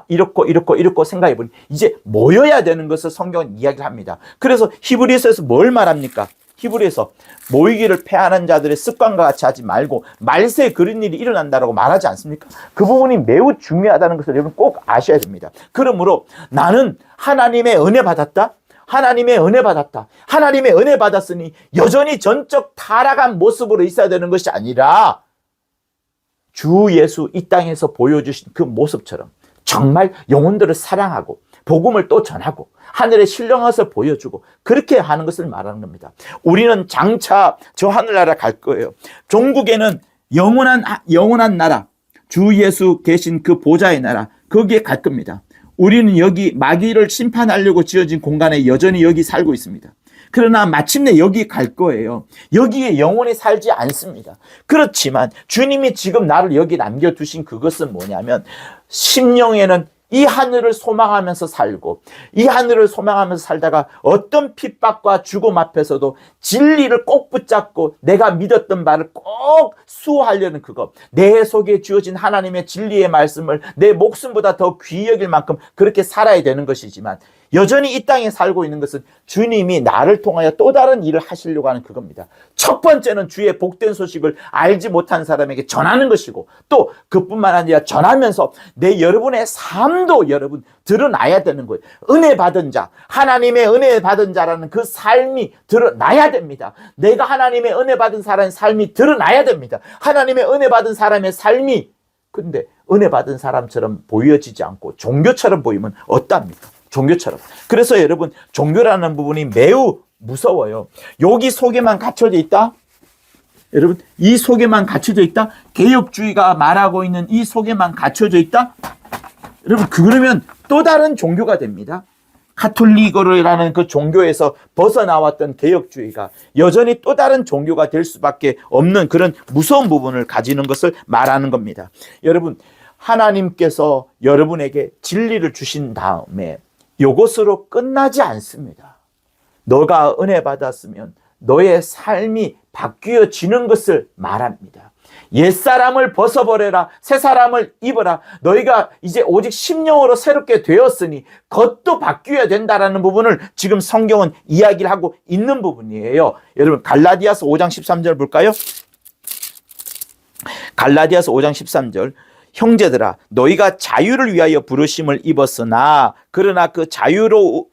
이렇고 생각해보니 이제 모여야 되는 것을 성경은 이야기를 합니다. 그래서 히브리서에서 뭘 말합니까? 히브리서 모이기를 패하는 자들의 습관과 같이 하지 말고 말세 그런 일이 일어난다라고 말하지 않습니까? 그 부분이 매우 중요하다는 것을 여러분 꼭 아셔야 됩니다. 그러므로 나는 하나님의 은혜 받았다. 하나님의 은혜 받았다. 하나님의 은혜 받았으니 여전히 전적 타락한 모습으로 있어야 되는 것이 아니라 주 예수 이 땅에서 보여주신 그 모습처럼 정말 영혼들을 사랑하고 복음을 또 전하고 하늘의 신령함을 보여주고 그렇게 하는 것을 말하는 겁니다. 우리는 장차 저 하늘나라 갈 거예요. 종국에는 영원한 나라, 주 예수 계신 그 보좌의 나라, 거기에 갈 겁니다. 우리는 여기 마귀를 심판하려고 지어진 공간에 여전히 여기 살고 있습니다. 그러나 마침내 여기 갈 거예요. 여기에 영원히 살지 않습니다. 그렇지만 주님이 지금 나를 여기 남겨두신 그것은 뭐냐면 심령에는 이 하늘을 소망하면서 살고 이 하늘을 소망하면서 살다가 어떤 핍박과 죽음 앞에서도 진리를 꼭 붙잡고 내가 믿었던 바를 꼭 수호하려는 그것, 내 속에 주어진 하나님의 진리의 말씀을 내 목숨보다 더 귀히 여길 만큼 그렇게 살아야 되는 것이지만 여전히 이 땅에 살고 있는 것은 주님이 나를 통하여 또 다른 일을 하시려고 하는 그겁니다. 첫 번째는 주의 복된 소식을 알지 못한 사람에게 전하는 것이고 또 그뿐만 아니라 전하면서 여러분의 삶도 여러분 드러나야 되는 거예요. 은혜 받은 자, 하나님의 은혜 받은 자라는 그 삶이 드러나야 됩니다. 내가 하나님의 은혜 받은 사람의 삶이 드러나야 됩니다. 하나님의 은혜 받은 사람의 삶이 근데 은혜 받은 사람처럼 보여지지 않고 종교처럼 보이면 어떠합니까? 종교처럼. 그래서 여러분 종교라는 부분이 매우 무서워요. 여기 속에만 갇혀져 있다? 여러분 이 속에만 갇혀져 있다? 개혁주의가 말하고 있는 이 속에만 갇혀져 있다? 여러분 그러면 또 다른 종교가 됩니다. 카톨릭어라는 그 종교에서 벗어나왔던 개혁주의가 여전히 또 다른 종교가 될 수밖에 없는 그런 무서운 부분을 가지는 것을 말하는 겁니다. 여러분 하나님께서 여러분에게 진리를 주신 다음에 이것으로 끝나지 않습니다. 너가 은혜 받았으면 너의 삶이 바뀌어지는 것을 말합니다. 옛사람을 벗어버려라. 새사람을 입어라. 너희가 이제 오직 심령으로 새롭게 되었으니 겉도 바뀌어야 된다라는 부분을 지금 성경은 이야기를 하고 있는 부분이에요. 여러분 갈라디아서 5장 13절 볼까요? 갈라디아서 5장 13절. 형제들아 너희가 자유를 위하여 부르심을 입었으나 그러나 그 자유로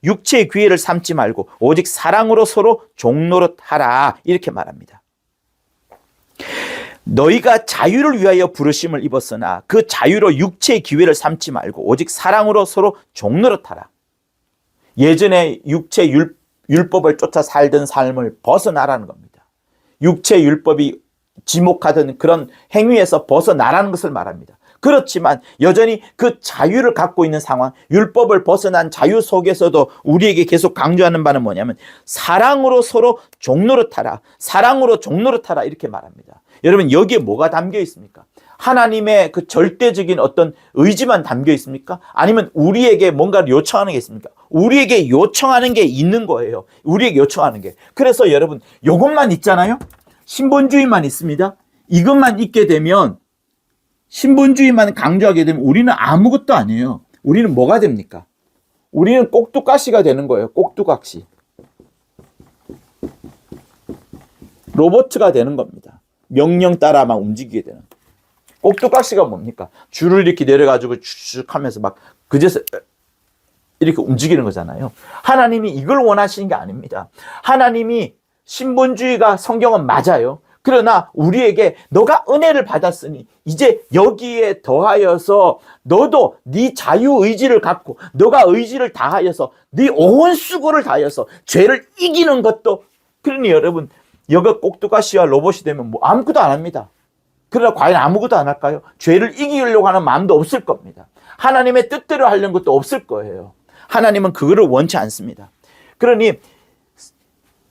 육체의 기회를 삼지 말고 오직 사랑으로 서로 종노릇하라. 이렇게 말합니다. 너희가 자유를 위하여 부르심을 입었으나 그 자유로 육체의 기회를 삼지 말고 오직 사랑으로 서로 종노릇하라. 예전에 육체 율법을 쫓아 살던 삶을 벗어나라는 겁니다. 육체 율법이 지목하던 그런 행위에서 벗어나라는 것을 말합니다. 그렇지만 여전히 그 자유를 갖고 있는 상황, 율법을 벗어난 자유 속에서도 우리에게 계속 강조하는 바는 뭐냐면 사랑으로 서로 종노릇하라. 사랑으로 종노릇하라. 이렇게 말합니다. 여러분 여기에 뭐가 담겨 있습니까? 하나님의 그 절대적인 어떤 의지만 담겨 있습니까? 아니면 우리에게 뭔가를 요청하는 게 있습니까? 우리에게 요청하는 게 있는 거예요. 우리에게 요청하는 게. 그래서 여러분 이것만 있잖아요. 신본주의만 있습니다. 이것만 있게 되면 신본주의만 강조하게 되면 우리는 아무것도 아니에요. 우리는 뭐가 됩니까? 우리는 꼭두가시가 되는 거예요. 꼭두각시. 로봇가 되는 겁니다. 명령 따라만 움직이게 되는. 꼭두각시가 뭡니까? 줄을 이렇게 내려가지고 쭉 하면서 막 그제서 이렇게 움직이는 거잖아요. 하나님이 이걸 원하시는 게 아닙니다. 하나님이 신본주의가 성경은 맞아요. 그러나 우리에게 너가 은혜를 받았으니 이제 여기에 더하여서 너도 네 자유의지를 갖고 너가 의지를 다하여서 네 온 수고를 다하여서 죄를 이기는 것도. 그러니 여러분 여가 꼭두가시와 로봇이 되면 뭐 아무것도 안 합니다. 그러나 과연 아무것도 안 할까요? 죄를 이기려고 하는 마음도 없을 겁니다. 하나님의 뜻대로 하려는 것도 없을 거예요. 하나님은 그거를 원치 않습니다. 그러니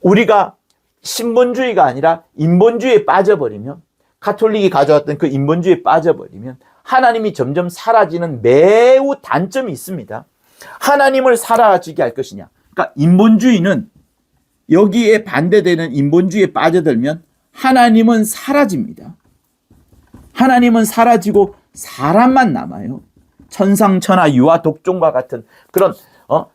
우리가 신본주의가 아니라 인본주의에 빠져버리면, 가톨릭이 가져왔던 그 인본주의에 빠져버리면 하나님이 점점 사라지는 매우 단점이 있습니다. 하나님을 사라지게 할 것이냐. 그러니까 인본주의는 여기에 반대되는 인본주의에 빠져들면 하나님은 사라집니다. 하나님은 사라지고 사람만 남아요. 천상천하 유아 독종과 같은 그런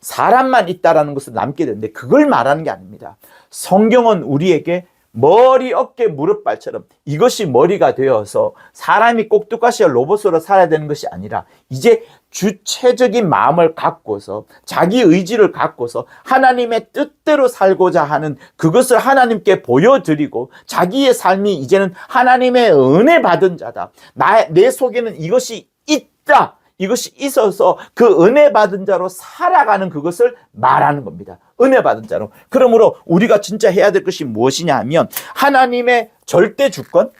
사람만 있다라는 것을 남게 되는데 그걸 말하는 게 아닙니다. 성경은 우리에게 머리, 어깨, 무릎, 발처럼 이것이 머리가 되어서 사람이 꼭두가시와 로봇으로 살아야 되는 것이 아니라 이제 주체적인 마음을 갖고서 자기 의지를 갖고서 하나님의 뜻대로 살고자 하는 그것을 하나님께 보여드리고 자기의 삶이 이제는 하나님의 은혜 받은 자다. 내 속에는 이것이 있다. 이것이 있어서 그 은혜 받은 자로 살아가는 그것을 말하는 겁니다. 은혜 받은 자로. 그러므로 우리가 진짜 해야 될 것이 무엇이냐 하면 하나님의 절대 주권.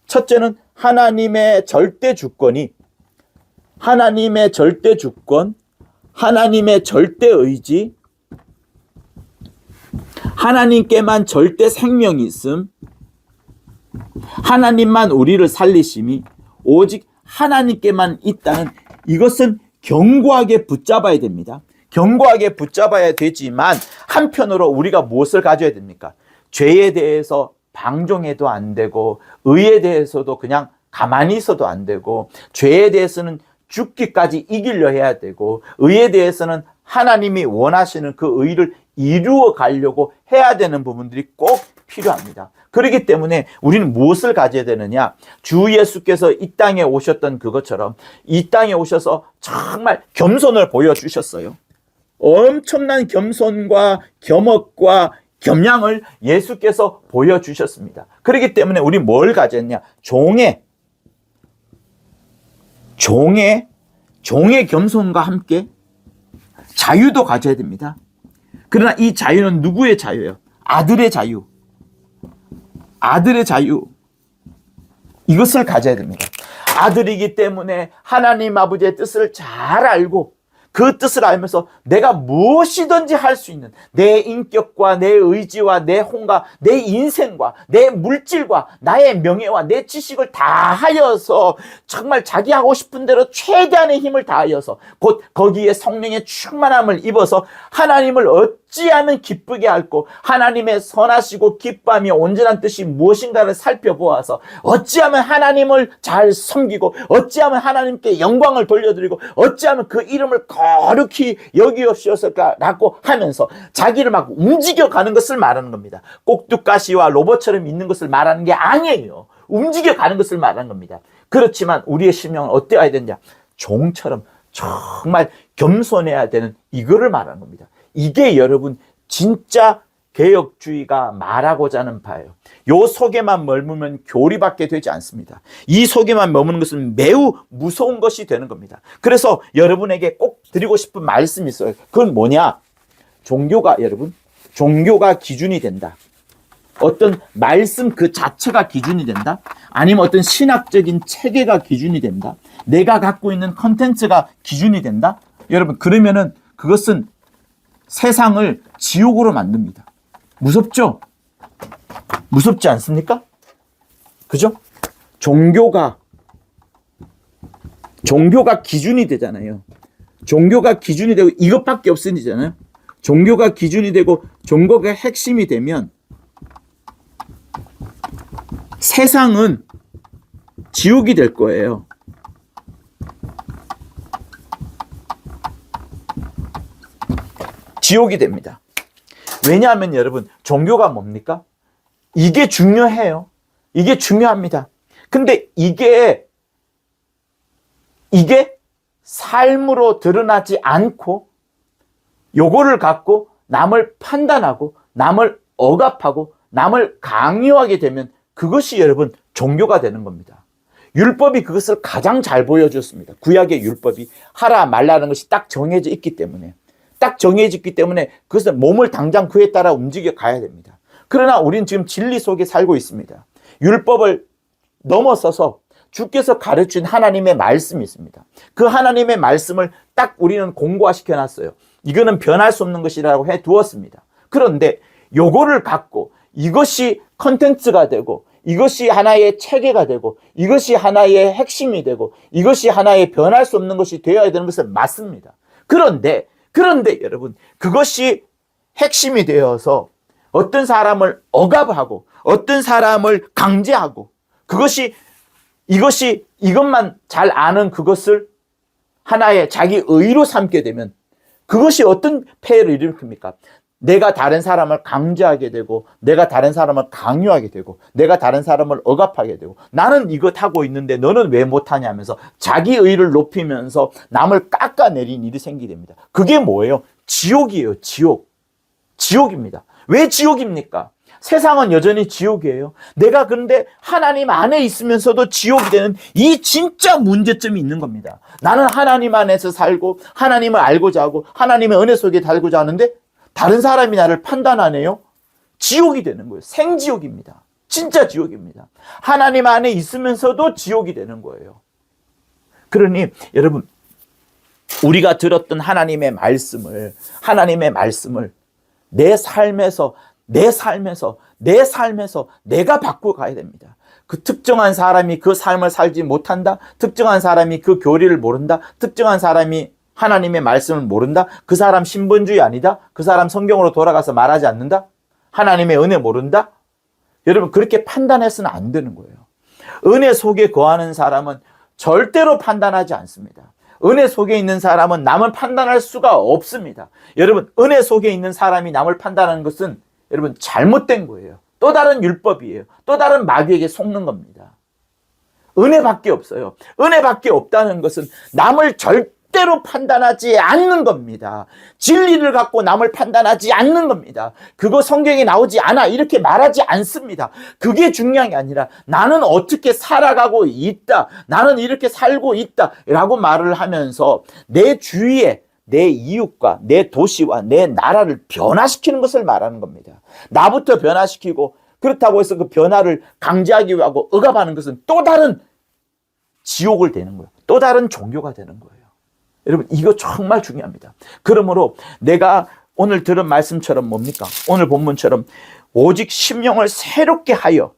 첫째는 하나님의 절대 주권이 하나님의 절대 주권, 하나님의 절대 의지, 하나님께만 절대 생명이 있음, 하나님만 우리를 살리심이 오직 하나님께만 있다는 이것은 견고하게 붙잡아야 됩니다. 견고하게 붙잡아야 되지만 한편으로 우리가 무엇을 가져야 됩니까? 죄에 대해서 방종해도 안 되고 의에 대해서도 그냥 가만히 있어도 안 되고 죄에 대해서는 죽기까지 이기려 해야 되고 의에 대해서는 하나님이 원하시는 그 의를 이루어 가려고 해야 되는 부분들이 꼭 필요합니다. 그렇기 때문에 우리는 무엇을 가져야 되느냐? 주 예수께서 이 땅에 오셨던 그것처럼 이 땅에 오셔서 정말 겸손을 보여주셨어요. 엄청난 겸손과 겸허과 겸양을 예수께서 보여주셨습니다. 그렇기 때문에 우리 뭘 가졌냐? 종의 겸손과 함께 자유도 가져야 됩니다. 그러나 이 자유는 누구의 자유예요? 아들의 자유. 아들의 자유. 이것을 가져야 됩니다. 아들이기 때문에 하나님 아버지의 뜻을 잘 알고 그 뜻을 알면서 내가 무엇이든지 할 수 있는 내 인격과 내 의지와 내 혼과 내 인생과 내 물질과 나의 명예와 내 지식을 다하여서 정말 자기 하고 싶은 대로 최대한의 힘을 다하여서 곧 거기에 성령의 충만함을 입어서 하나님을 어찌하면 기쁘게 할고 하나님의 선하시고 기뻐하며 온전한 뜻이 무엇인가를 살펴보아서 어찌하면 하나님을 잘 섬기고 어찌하면 하나님께 영광을 돌려드리고 어찌하면 그 이름을 거룩히 여기옵시오서라고 하면서 자기를 막 움직여가는 것을 말하는 겁니다. 꼭두가시와 로봇처럼 있는 것을 말하는 게 아니에요. 움직여가는 것을 말하는 겁니다. 그렇지만 우리의 심령은 어때야 되느냐? 종처럼 정말 겸손해야 되는 이거를 말하는 겁니다. 이게 여러분 진짜 개혁주의가 말하고자 하는 바예요. 요 속에만 머물면 교리밖에 되지 않습니다. 이 속에만 머무는 것은 매우 무서운 것이 되는 겁니다. 그래서 여러분에게 꼭 드리고 싶은 말씀이 있어요. 그건 뭐냐? 종교가 여러분, 종교가 기준이 된다. 어떤 말씀 그 자체가 기준이 된다? 아니면 어떤 신학적인 체계가 기준이 된다? 내가 갖고 있는 컨텐츠가 기준이 된다? 여러분, 그러면은 그것은 세상을 지옥으로 만듭니다. 무섭죠? 무섭지 않습니까? 그죠? 종교가 기준이 되잖아요. 종교가 기준이 되고 이것밖에 없으니잖아요. 종교가 기준이 되고 종교가 핵심이 되면 세상은 지옥이 될 거예요. 지옥이 됩니다. 왜냐하면 여러분, 종교가 뭡니까? 이게 중요해요. 이게 중요합니다. 근데 이게 삶으로 드러나지 않고 요거를 갖고 남을 판단하고 남을 억압하고 남을 강요하게 되면 그것이 여러분 종교가 되는 겁니다. 율법이 그것을 가장 잘 보여줬습니다. 구약의 율법이 하라 말라는 것이 딱 정해져 있기 때문에 그것은 몸을 당장 그에 따라 움직여 가야 됩니다. 그러나 우리는 지금 진리 속에 살고 있습니다. 율법을 넘어서서 주께서 가르친 하나님의 말씀이 있습니다. 그 하나님의 말씀을 딱 우리는 공고화시켜 놨어요. 이거는 변할 수 없는 것이라고 해 두었습니다. 그런데 요거를 갖고 이것이 컨텐츠가 되고 이것이 하나의 체계가 되고 이것이 하나의 핵심이 되고 이것이 하나의 변할 수 없는 것이 되어야 되는 것은 맞습니다. 그런데 여러분, 그것이 핵심이 되어서 어떤 사람을 억압하고 어떤 사람을 강제하고 이것만 잘 아는 그것을 하나의 자기 의로 삼게 되면 그것이 어떤 폐해를 일으킵니까? 내가 다른 사람을 강제하게 되고 내가 다른 사람을 강요하게 되고 내가 다른 사람을 억압하게 되고 나는 이것 하고 있는데 너는 왜 못하냐 하면서 자기 의를 높이면서 남을 깎아내린 일이 생기게 됩니다. 그게 뭐예요? 지옥이에요. 지옥입니다. 왜 지옥입니까? 세상은 여전히 지옥이에요. 내가 그런데 하나님 안에 있으면서도 지옥이 되는 이 진짜 문제점이 있는 겁니다. 나는 하나님 안에서 살고 하나님을 알고자 하고 하나님의 은혜 속에 살고자 하는데 다른 사람이 나를 판단하네요. 지옥이 되는 거예요. 생지옥입니다. 진짜 지옥입니다. 하나님 안에 있으면서도 지옥이 되는 거예요. 그러니 여러분, 우리가 들었던 하나님의 말씀을 내 삶에서 내가 바꾸어 가야 됩니다. 그 특정한 사람이 그 삶을 살지 못한다. 특정한 사람이 그 교리를 모른다. 특정한 사람이 하나님의 말씀을 모른다. 그 사람 신본주의 아니다. 그 사람 성경으로 돌아가서 말하지 않는다. 하나님의 은혜 모른다. 여러분, 그렇게 판단해서는 안 되는 거예요. 은혜 속에 거하는 사람은 절대로 판단하지 않습니다. 은혜 속에 있는 사람은 남을 판단할 수가 없습니다. 여러분, 은혜 속에 있는 사람이 남을 판단하는 것은 여러분 잘못된 거예요. 또 다른 율법이에요. 또 다른 마귀에게 속는 겁니다. 은혜밖에 없어요. 은혜밖에 없다는 것은 남을 절대로 판단하지 않는 겁니다. 진리를 갖고 남을 판단하지 않는 겁니다. 그거 성경에 나오지 않아 이렇게 말하지 않습니다. 그게 중요한 게 아니라 나는 어떻게 살아가고 있다. 나는 이렇게 살고 있다 라고 말을 하면서 내 주위에 내 이웃과 내 도시와 내 나라를 변화시키는 것을 말하는 겁니다. 나부터 변화시키고 그렇다고 해서 그 변화를 강제하기 위하고 억압하는 것은 또 다른 지옥을 되는 거예요. 또 다른 종교가 되는 거예요. 여러분, 이거 정말 중요합니다. 그러므로 내가 오늘 들은 말씀처럼 뭡니까? 오늘 본문처럼 오직 심령을 새롭게 하여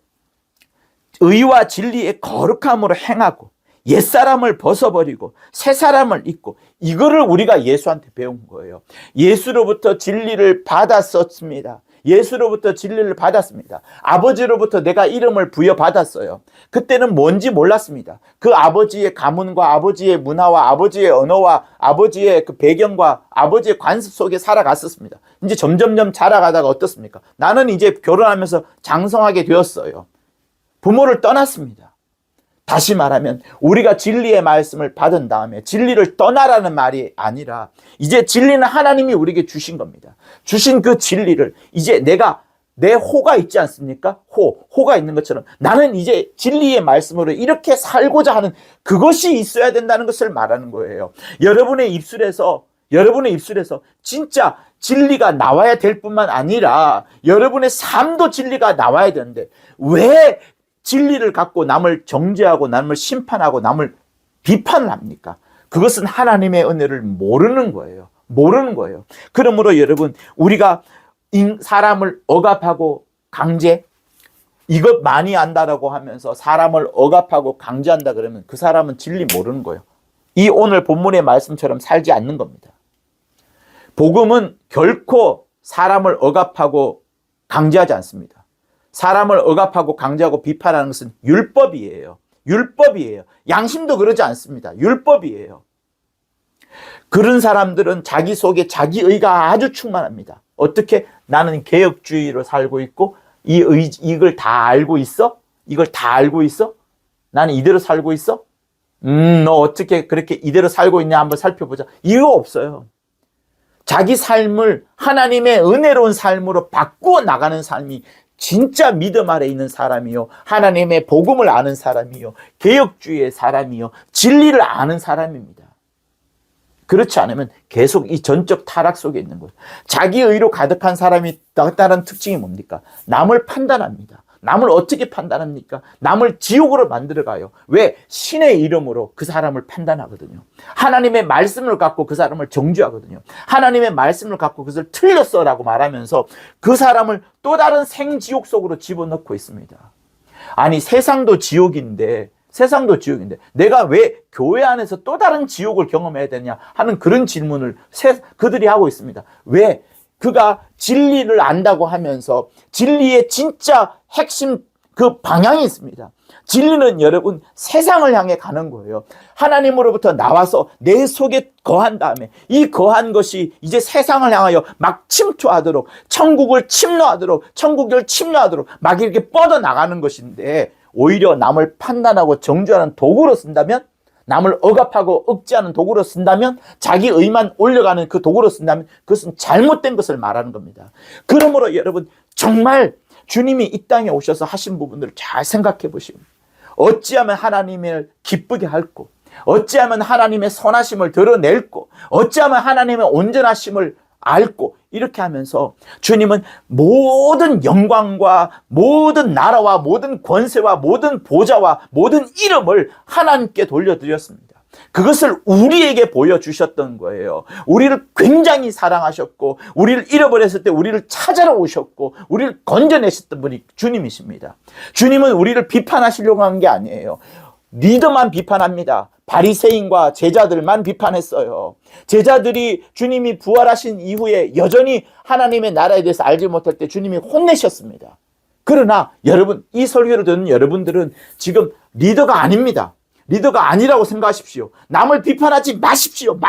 의와 진리의 거룩함으로 행하고 옛사람을 벗어버리고 새 사람을 입고, 이거를 우리가 예수한테 배운 거예요. 예수로부터 진리를 받았었습니다. 예수로부터 진리를 받았습니다. 아버지로부터 내가 이름을 부여받았어요. 그때는 뭔지 몰랐습니다. 그 아버지의 가문과 아버지의 문화와 아버지의 언어와 아버지의 그 배경과 아버지의 관습 속에 살아갔었습니다. 이제 점점점 자라가다가 어떻습니까? 나는 이제 결혼하면서 장성하게 되었어요. 부모를 떠났습니다. 다시 말하면 우리가 진리의 말씀을 받은 다음에 진리를 떠나라는 말이 아니라 이제 진리는 하나님이 우리에게 주신 겁니다. 주신 그 진리를 이제 내 호가 있지 않습니까? 호가 있는 것처럼 나는 이제 진리의 말씀으로 이렇게 살고자 하는 그것이 있어야 된다는 것을 말하는 거예요. 여러분의 입술에서 진짜 진리가 나와야 될 뿐만 아니라 여러분의 삶도 진리가 나와야 되는데 왜 진리를 갖고 남을 정죄하고 남을 심판하고 남을 비판을 합니까? 그것은 하나님의 은혜를 모르는 거예요. 모르는 거예요. 그러므로 여러분, 우리가 사람을 억압하고 강제, 이것 많이 안다라고 하면서 사람을 억압하고 강제한다 그러면 그 사람은 진리 모르는 거예요. 이 오늘 본문의 말씀처럼 살지 않는 겁니다. 복음은 결코 사람을 억압하고 강제하지 않습니다. 사람을 억압하고 강제하고 비판하는 것은 율법이에요. 율법이에요. 양심도 그러지 않습니다. 율법이에요. 그런 사람들은 자기 속에 자기의가 아주 충만합니다. 어떻게? 나는 개혁주의로 살고 있고 이걸 다 알고 있어? 이걸 다 알고 있어? 나는 이대로 살고 있어? 너 어떻게 그렇게 이대로 살고 있냐 한번 살펴보자. 이거 없어요. 자기 삶을 하나님의 은혜로운 삶으로 바꾸어 나가는 삶이 진짜 믿음 아래 있는 사람이요, 하나님의 복음을 아는 사람이요, 개혁주의의 사람이요, 진리를 아는 사람입니다. 그렇지 않으면 계속 이 전적 타락 속에 있는 거예요. 자기 의로 가득한 사람이 다른 특징이 뭡니까? 남을 판단합니다. 남을 어떻게 판단합니까? 남을 지옥으로 만들어가요. 왜? 신의 이름으로 그 사람을 판단하거든요. 하나님의 말씀을 갖고 그 사람을 정죄하거든요. 하나님의 말씀을 갖고 그것을 틀렸어라고 말하면서 그 사람을 또 다른 생지옥 속으로 집어넣고 있습니다. 아니, 세상도 지옥인데 내가 왜 교회 안에서 또 다른 지옥을 경험해야 되냐 하는 그런 질문을 그들이 하고 있습니다. 왜? 그가 진리를 안다고 하면서 진리의 진짜 핵심 그 방향이 있습니다. 진리는 여러분 세상을 향해 가는 거예요. 하나님으로부터 나와서 내 속에 거한 다음에 이 거한 것이 이제 세상을 향하여 막 침투하도록 천국을 침노하도록 막 이렇게 뻗어나가는 것인데 오히려 남을 판단하고 정죄하는 도구로 쓴다면, 남을 억압하고 억제하는 도구로 쓴다면, 자기 의만 올려가는 그 도구로 쓴다면 그것은 잘못된 것을 말하는 겁니다. 그러므로 여러분 정말 주님이 이 땅에 오셔서 하신 부분들을 잘 생각해 보시면 어찌하면 하나님을 기쁘게 할고, 어찌하면 하나님의 선하심을 드러낼고, 어찌하면 하나님의 온전하심을 알고, 이렇게 하면서 주님은 모든 영광과 모든 나라와 모든 권세와 모든 보좌와 모든 이름을 하나님께 돌려드렸습니다. 그것을 우리에게 보여주셨던 거예요. 우리를 굉장히 사랑하셨고, 우리를 잃어버렸을 때 우리를 찾아러 오셨고, 우리를 건져내셨던 분이 주님이십니다. 주님은 우리를 비판하시려고 한 게 아니에요. 리더만 비판합니다. 바리새인과 제자들만 비판했어요. 제자들이 주님이 부활하신 이후에 여전히 하나님의 나라에 대해서 알지 못할 때 주님이 혼내셨습니다. 그러나 여러분, 이 설교를 듣는 여러분들은 지금 리더가 아닙니다. 리더가 아니라고 생각하십시오. 남을 비판하지 마십시오.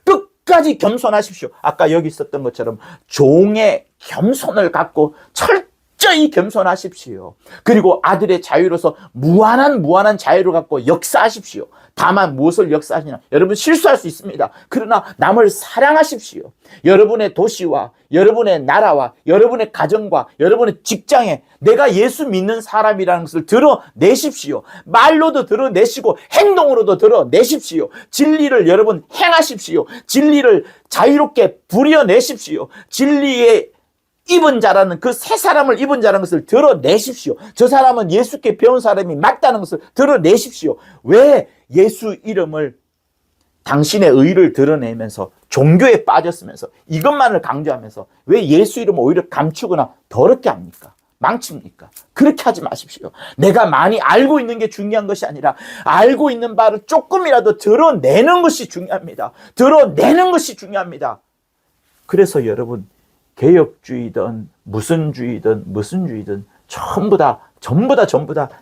끝까지 겸손하십시오. 아까 여기 있었던 것처럼 종의 겸손을 갖고 철저히 겸손하십시오. 그리고 아들의 자유로서 무한한 자유를 갖고 역사하십시오. 다만 무엇을 역사하시냐? 여러분 실수할 수 있습니다. 그러나 남을 사랑하십시오. 여러분의 도시와 여러분의 나라와 여러분의 가정과 여러분의 직장에 내가 예수 믿는 사람이라는 것을 드러내십시오. 말로도 드러내시고 행동으로도 드러내십시오. 진리를 여러분 행하십시오. 진리를 자유롭게 부려내십시오. 진리의 입은 자라는 그 새 사람을 입은 자라는 것을 드러내십시오. 저 사람은 예수께 배운 사람이 맞다는 것을 드러내십시오. 왜 예수 이름을, 당신의 의를 드러내면서 종교에 빠졌으면서 이것만을 강조하면서 왜 예수 이름을 오히려 감추거나 더럽게 합니까? 망칩니까? 그렇게 하지 마십시오. 내가 많이 알고 있는 게 중요한 것이 아니라 알고 있는 바를 조금이라도 드러내는 것이 중요합니다. 드러내는 것이 중요합니다. 그래서 여러분, 개혁주의든 무슨 주의든 전부 다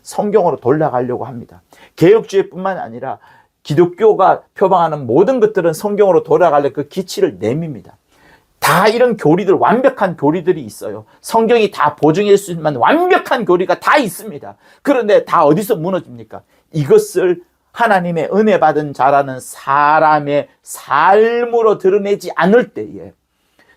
성경으로 돌아가려고 합니다. 개혁주의뿐만 아니라 기독교가 표방하는 모든 것들은 성경으로 돌아가려 그 기치를 내밉니다. 다 이런 교리들, 완벽한 교리들이 있어요. 성경이 다 보증할 수 있는 완벽한 교리가 다 있습니다. 그런데 다 어디서 무너집니까? 이것을 하나님의 은혜 받은 자라는 사람의 삶으로 드러내지 않을 때에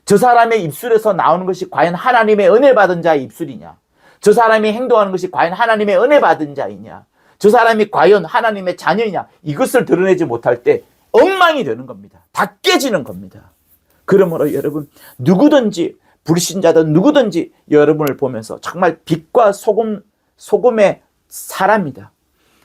저 사람의 입술에서 나오는 것이 과연 하나님의 은혜 받은 자의 입술이냐? 저 사람이 행동하는 것이 과연 하나님의 은혜 받은 자이냐? 저 사람이 과연 하나님의 자녀이냐? 이것을 드러내지 못할 때 엉망이 되는 겁니다. 다 깨지는 겁니다. 그러므로 여러분, 누구든지 불신자든 누구든지 여러분을 보면서 정말 빛과 소금의 사람이다.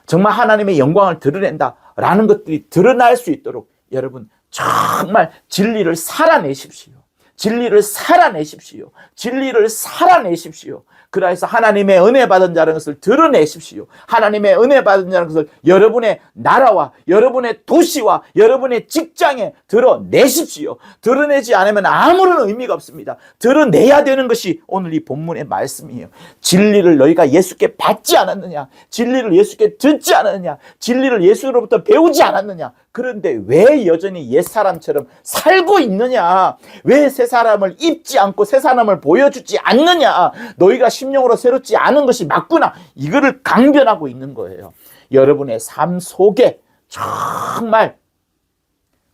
정말 하나님의 영광을 드러낸다라는 것들이 드러날 수 있도록 여러분 정말 진리를 살아내십시오. 진리를 살아내십시오. 진리를 살아내십시오. 그래서 하나님의 은혜 받은 자라는 것을 드러내십시오. 하나님의 은혜 받은 자라는 것을 여러분의 나라와 여러분의 도시와 여러분의 직장에 드러내십시오. 드러내지 않으면 아무런 의미가 없습니다. 드러내야 되는 것이 오늘 이 본문의 말씀이에요. 진리를 너희가 예수께 받지 않았느냐? 진리를 예수께 듣지 않았느냐? 진리를 예수로부터 배우지 않았느냐? 그런데 왜 여전히 옛사람처럼 살고 있느냐? 왜 새 사람을 입지 않고 새 사람을 보여주지 않느냐? 너희가 심령으로 새롭지 않은 것이 맞구나. 이거를 강변하고 있는 거예요. 여러분의 삶 속에 정말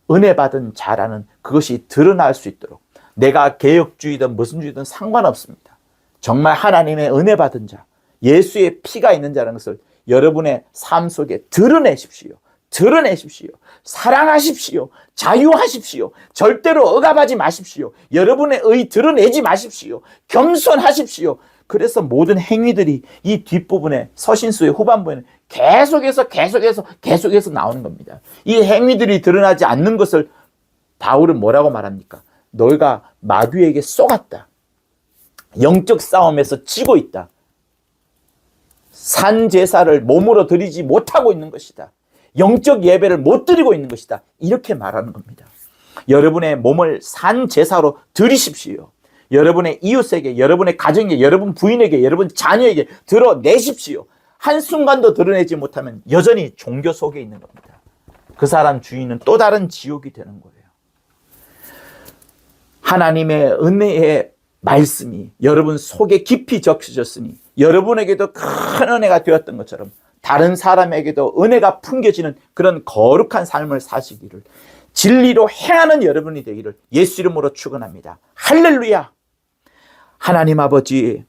은혜 받은 자라는 그것이 드러날 수 있도록, 내가 개혁주의든 무슨 주의든 상관없습니다. 정말 하나님의 은혜 받은 자, 예수의 피가 있는 자라는 것을 여러분의 삶 속에 드러내십시오. 드러내십시오. 사랑하십시오. 자유하십시오. 절대로 억압하지 마십시오. 여러분의 의 드러내지 마십시오. 겸손하십시오. 그래서 모든 행위들이 이 뒷부분에 서신서의 후반부에는 계속해서 나오는 겁니다. 이 행위들이 드러나지 않는 것을 바울은 뭐라고 말합니까? 너희가 마귀에게 쏘갔다. 영적 싸움에서 지고 있다. 산 제사를 몸으로 드리지 못하고 있는 것이다. 영적 예배를 못 드리고 있는 것이다. 이렇게 말하는 겁니다. 여러분의 몸을 산 제사로 드리십시오. 여러분의 이웃에게, 여러분의 가정에, 여러분 부인에게, 여러분 자녀에게 드러내십시오. 한순간도 드러내지 못하면 여전히 종교 속에 있는 겁니다. 그 사람 주인은 또 다른 지옥이 되는 거예요. 하나님의 은혜의 말씀이 여러분 속에 깊이 적셔졌으니 여러분에게도 큰 은혜가 되었던 것처럼 다른 사람에게도 은혜가 풍겨지는 그런 거룩한 삶을 사시기를, 진리로 행하는 여러분이 되기를 예수 이름으로 축원합니다. 할렐루야. 하나님 아버지,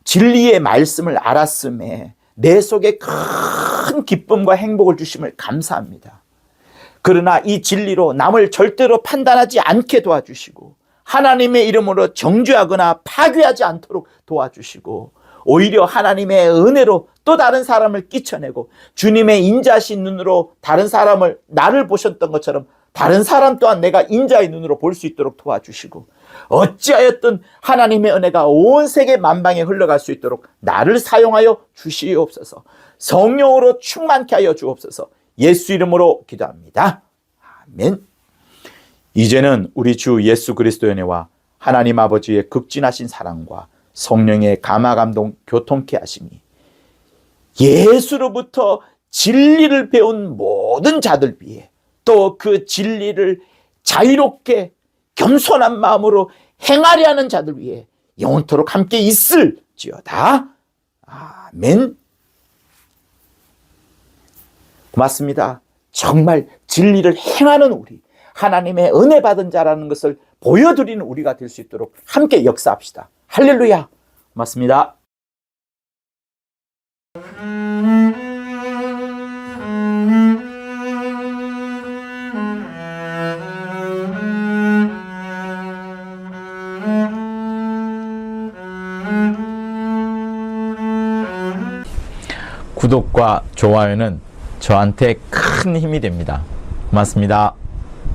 진리의 말씀을 알았음에 내 속에 큰 기쁨과 행복을 주심을 감사합니다. 그러나 이 진리로 남을 절대로 판단하지 않게 도와주시고 하나님의 이름으로 정죄하거나 파괴하지 않도록 도와주시고 오히려 하나님의 은혜로 또 다른 사람을 끼쳐내고 주님의 인자신 눈으로 다른 사람을 나를 보셨던 것처럼 다른 사람 또한 내가 인자의 눈으로 볼 수 있도록 도와주시고 어찌하였든 하나님의 은혜가 온 세계 만방에 흘러갈 수 있도록 나를 사용하여 주시옵소서. 성령으로 충만케 하여 주옵소서. 예수 이름으로 기도합니다. 아멘. 이제는 우리 주 예수 그리스도의 은혜와 하나님 아버지의 극진하신 사랑과 성령의 감화감동 교통케 하심이 예수로부터 진리를 배운 모든 자들 위해 또 그 진리를 자유롭게 겸손한 마음으로 행하려 하는 자들 위해 영원토록 함께 있을지어다. 아멘. 고맙습니다. 정말 진리를 행하는 우리, 하나님의 은혜 받은 자라는 것을 보여드리는 우리가 될 수 있도록 함께 역사합시다. 할렐루야. 고맙습니다. 구독과 좋아요는 저한테 큰 힘이 됩니다. 고맙습니다.